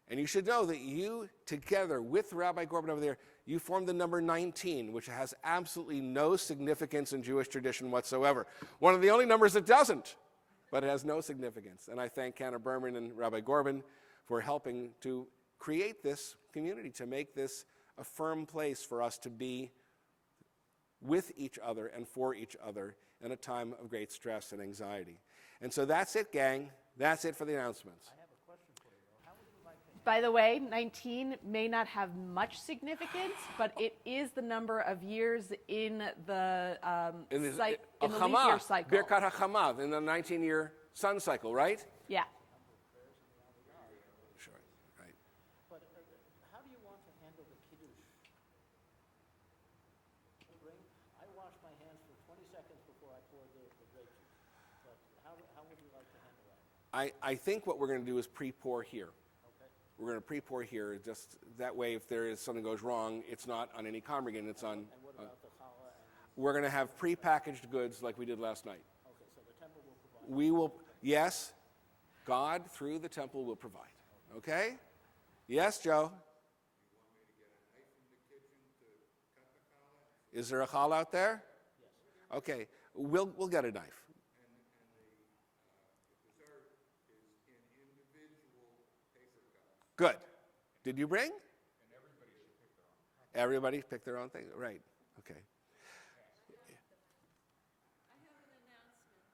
And you should know that you, together with Rabbi Gorban over there, you form the number 19, which has absolutely no significance in Jewish tradition whatsoever. One of the only numbers that doesn't, but it has no significance. And I thank Cantor Berman and Rabbi Gorban for helping to create this community, to make this a firm place for us to be with each other and for each other in a time of great stress and anxiety. And so that's it, gang. That's it for the announcements.
By the way, 19 may not have much significance, but it is the number of years in the
In the
leap year cycle.
Birkat HaChama, in the 19-year sun cycle, right?
Yeah.
Sure, right.
But how do you want to handle the kiddush? I wash my hands for 20 seconds before I pour the grape juice. But how would you like to handle that?
I think what we're going to do is pre-pour here. We're going to pre-pour here, just that way if there is something goes wrong, it's not on any congregant, it's on...
And what about the challah?
We're going to have pre-packaged goods like we did last night.
Okay, so the temple will provide.
We will, yes, God through the temple will provide. Okay? Yes, Joe? Is there a challah out there? Yes. Okay, we'll get a knife. Good. Did you bring? Everybody pick their own thing. Right. Okay.
I have an announcement.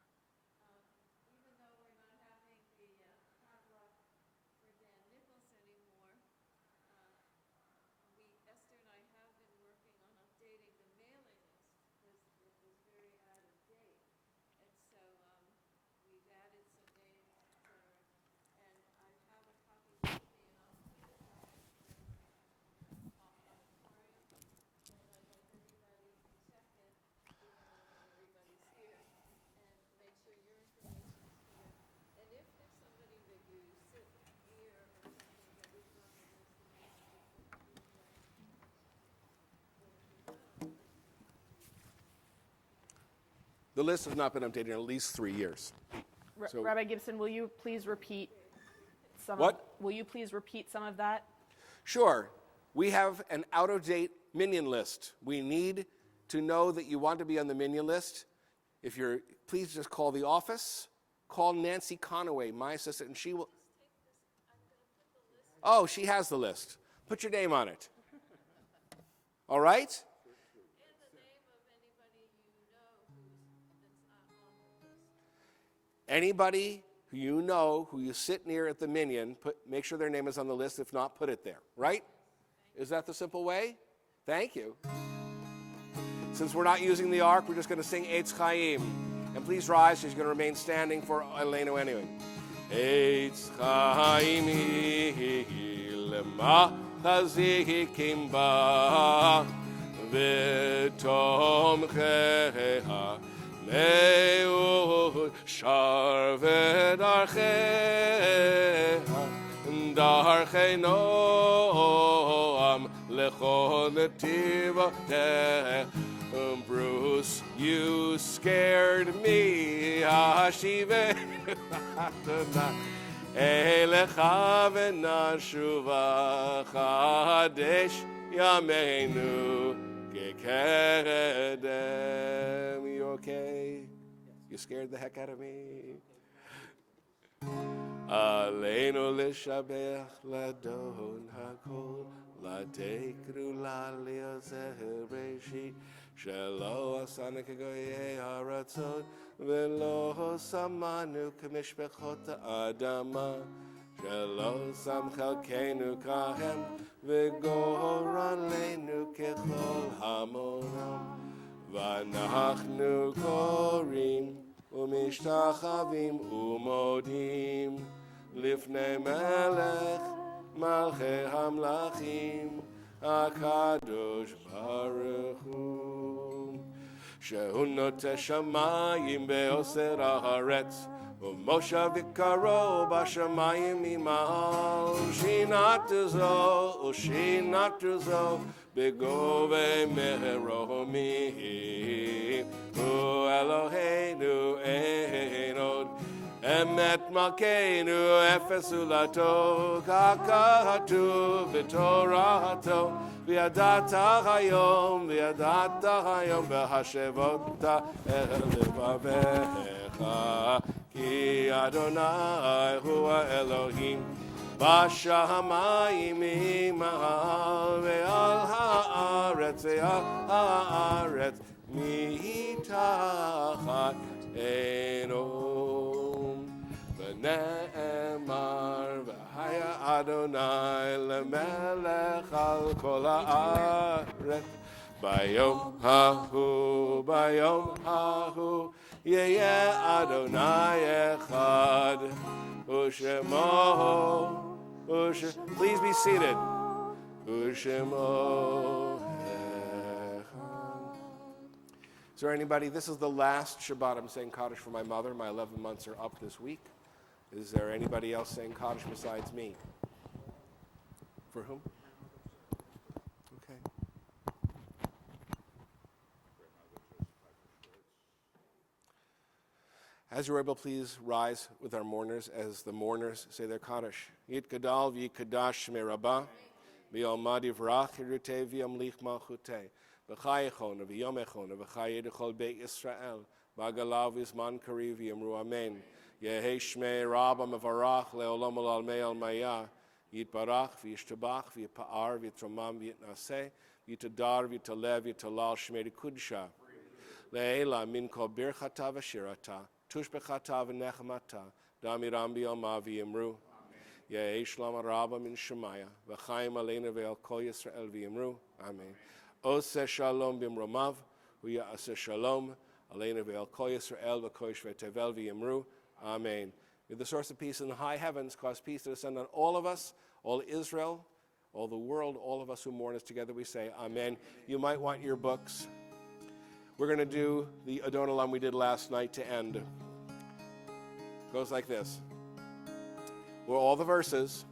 Even though we're not having the potluck for Dan Nichols anymore, Esther and I have been working on updating the mailing list because it was very out of date. And so we've added some names and I have a copy with me and I'll put it out in the auditorium. And I'd like everybody to check it, even though everybody's here, and make sure your information is here. And if there's somebody that you sit near or something that is on the list that needs to be put through,
The list has not been updated in at least 3 years. So-
Rabbi Gibson, will you please repeat some
What?
Will you please repeat some of that?
Sure. We have an out-of-date Minyan list. We need to know that you want to be on the Minyan list. If you're, please just call the office. Call Nancy Conaway, my assistant, and she will. Oh, she has the list. Put your name on it. All right?
and the name of anybody you know that's not on the list.
Anybody who you know, who you sit near at the Minyan, make sure their name is on the list. If not, put it there. Right? Is that the simple way? Thank you. Since we're not using the ark, we're just going to sing Eitz Chaim. And please rise. She's going to remain standing for Elena anyway. Eitz Chaim lema chazikim ba v'tom cheha me'ud shar v'darcheha darchei noam lechol netivoteh. Bruce, you scared me. Hashive Elecha v'nashuva chadesh yameinu kekedem. You okay? You scared the heck out of me. Aleinu l'shabech ladon hakol latekru la'liozeh b'reshit shelo asanu kegoyei haratzon v'lo samanu k'mishpechot ha'adama shelo sam chelkeinu kahem v'goran leinu kechol hamonam v'anachnu korim u'mishtachavim u'modim lifnei melech malchei hamlachim HaKadosh Baruch Hu Shehu noteh shamayim be'oser haaretz u'moshav ikaro b'shamayim imal shinatu zo b'govei meromi Hu Eloheinu ein od Emet Malkeinu Efes Ulato Kakatu V'Torato V'Yadata Hayom V'Hashevota El Levavecha Ki Adonai Hua Elohim Bashamayim Imahal Ve'al Haaretz Mitachat Enom V'ne'emar V'haya Adonai Lemelech Al Kol Haaretz Bayom Hahu Yeh Adonai Echad Ushemo. Please be seated. Ushemo. Is there anybody? This is the last Shabbat I'm saying Kaddish for my mother. My 11 months are up this week. Is there anybody else saying Kaddish besides me? For whom? Okay. As you're able, please rise with our mourners as the mourners say their Kaddish. Yit Gadal v'Yikadash Shmei Rabbah, v'Yomad Yivrach Yerutei v'Yamlich Malchutei, v'Chayechon v'Yomechon v'Chayei D'chol Beit Yisrael, v'Agalav v'Zman Kariv v'Yamru Amen. Yehei Shmei Rabbah Mevarach le'olam al'almei al-Maya, Yitbarach v'Yishtabach v'Yipa'ar v'Yitromam v'Yitnaseh, V'Yitadar v'Yitalev v'Yitalal Shmei D'Kudsha, le'ela min kol birchata v'shirata, Tush bechata v'nechmata, damiram b'yoma v'yimru. Yehei shlam rabba min shemaya, v'chaim aleinu ve'al kol Yisrael v'yimru. Amen. Oseh shalom b'mromav, v'ya'aseh shalom, aleinu ve'al kol Yisrael v'kol Yishvei tevel v'yimru. Amen. May the source of peace in the high heavens cause peace to descend on all of us, all Israel, all the world, all of us who mourn us together. We say Amen. You might want your books. We're going to do the Adon Olam we did last night to end. Goes like this. Well, all the verses.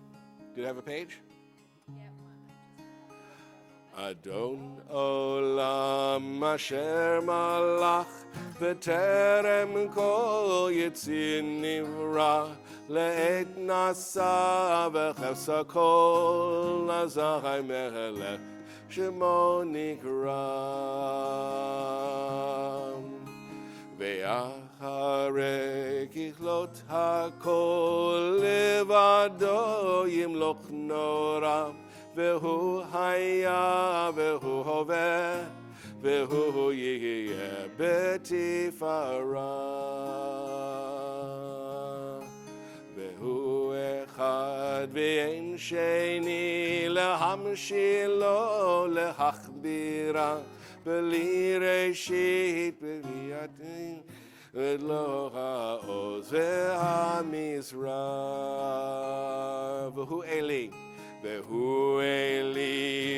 Do you have a page? Adon Olam Asher Malach V'terem Kol Yitzin Nivra Le'et Nasa V'chefsa Kol Nazai Melech Shemo Nikram Ve'acharei kichlot hakol levado yimloch nora Ve'hu haya ve'hu hoveh ve'hu yeh betifara Ve'hu echad ve'en sheni lehamshilo lehachbira Beli reshit b'viyatin v'lo ha'oz ve'hamizra V'hu Eli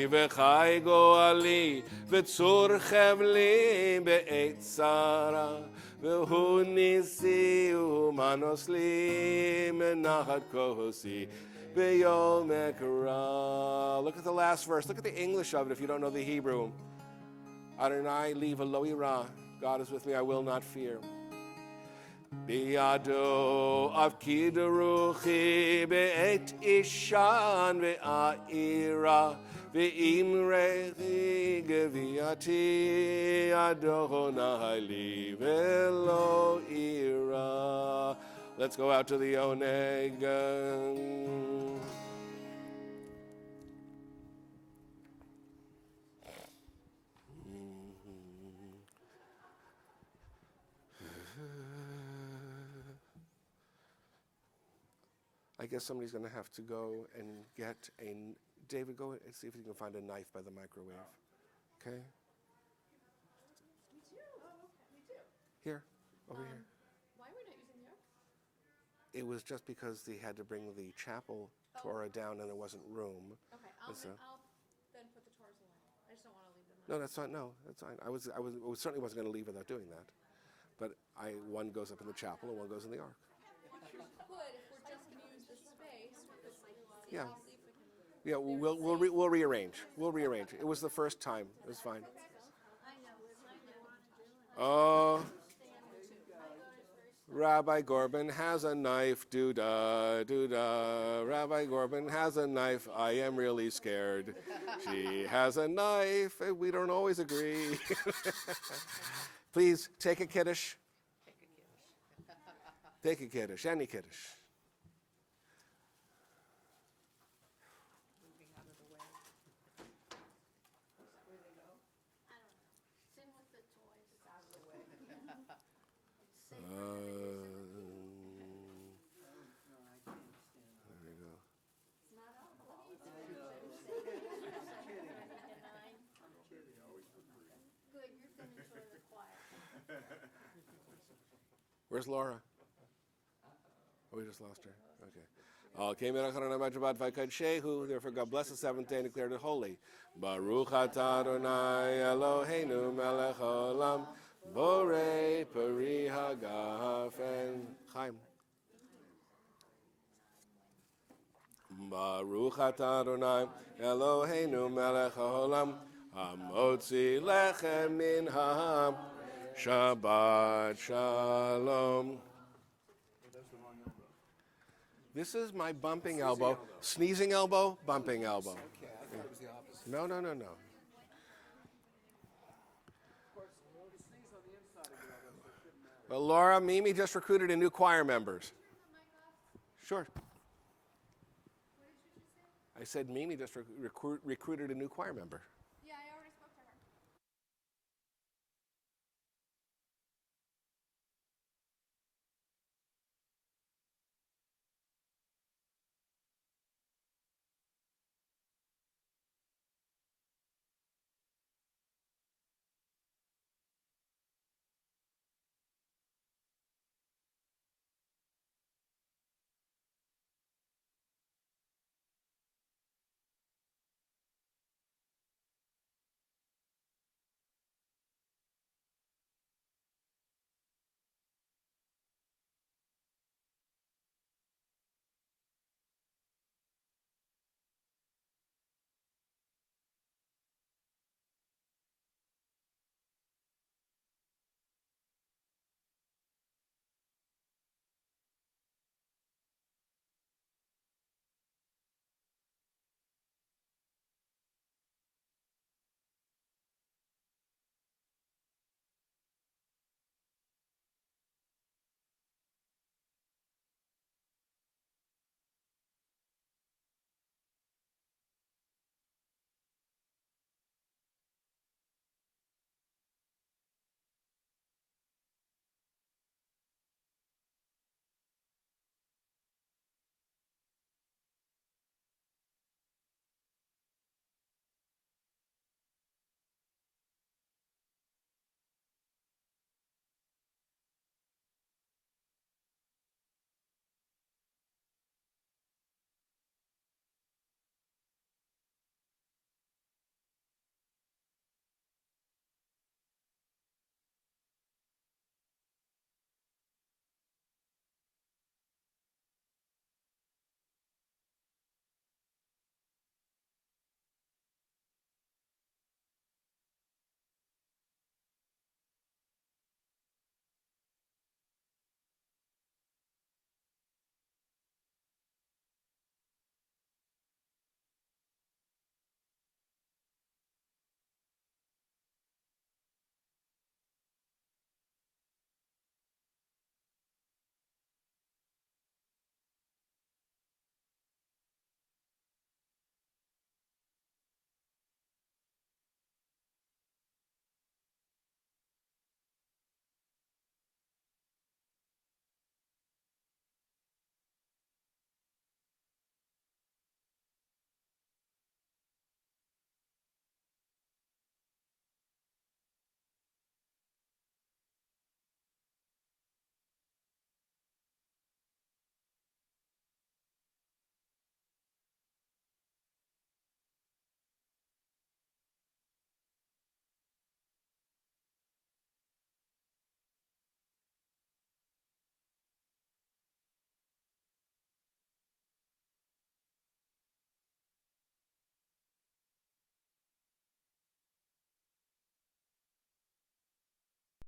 v'chai go'ali v'tzur chevli be'et tzara V'hu nisi u'manos li menachat kohosi v'yom ekra. Look at the last verse. Look at the English of it if you don't know the Hebrew. Adonai li v'lo ira. God is with me, I will not fear. Biyado avkid ruchi be'et ishan ve'a'ira ve'imrechi geviyati Adonai li v'lo ira. Let's go out to the Oneg. I guess somebody's going to have to go and get a... David, go and see if you can find a knife by the microwave. Okay?
Me too. Oh, okay. Me too.
Here, over here.
Why are we not using the ark?
It was just because they had to bring the chapel Torah down and there wasn't room.
Okay,
And so-
I'll then put the Torahs away. I just don't want to leave them.
No, that's fine. No, that's fine. I certainly wasn't going to leave without doing that. But one goes up in the chapel and one goes in the ark.
Could, if we're just going to use this space, we could see,
Yeah.
I'll see if we can.
Yeah, we'll rearrange. We'll rearrange. It was the first time. It was fine.
I know.
Oh, Rabbi Gorban has a knife, doo-da, doo-da. Rabbi Gorban has a knife, I am really scared. She has a knife, we don't always agree. Please, take a kiddush. Take a kiddush, any kiddush.
Moving out of the way. Is that where they go?
I don't know. Sing with the toys.
It's out of the way.
Sing
There you go.
It's not all. What are you doing? Good, you're gonna enjoy the choir.
Where's Laura? Oh, we just lost her. Okay. All came in Shabbat Shehu, therefore God bless the seventh day and declared it holy. Baruch atah Adonai Eloheinu melech haolam, borei peri hagafen. Chaim. Baruch atah Adonai Eloheinu melech haolam, hamotzi lechem min ha'am. Shabbat shalom. This is my bumping elbow. Sneezing elbow, bumping elbow.
Okay, I thought it was the opposite.
No. Well, Laura, Mimi just recruited a new choir members. Sure. I said Mimi just recruited a new choir member.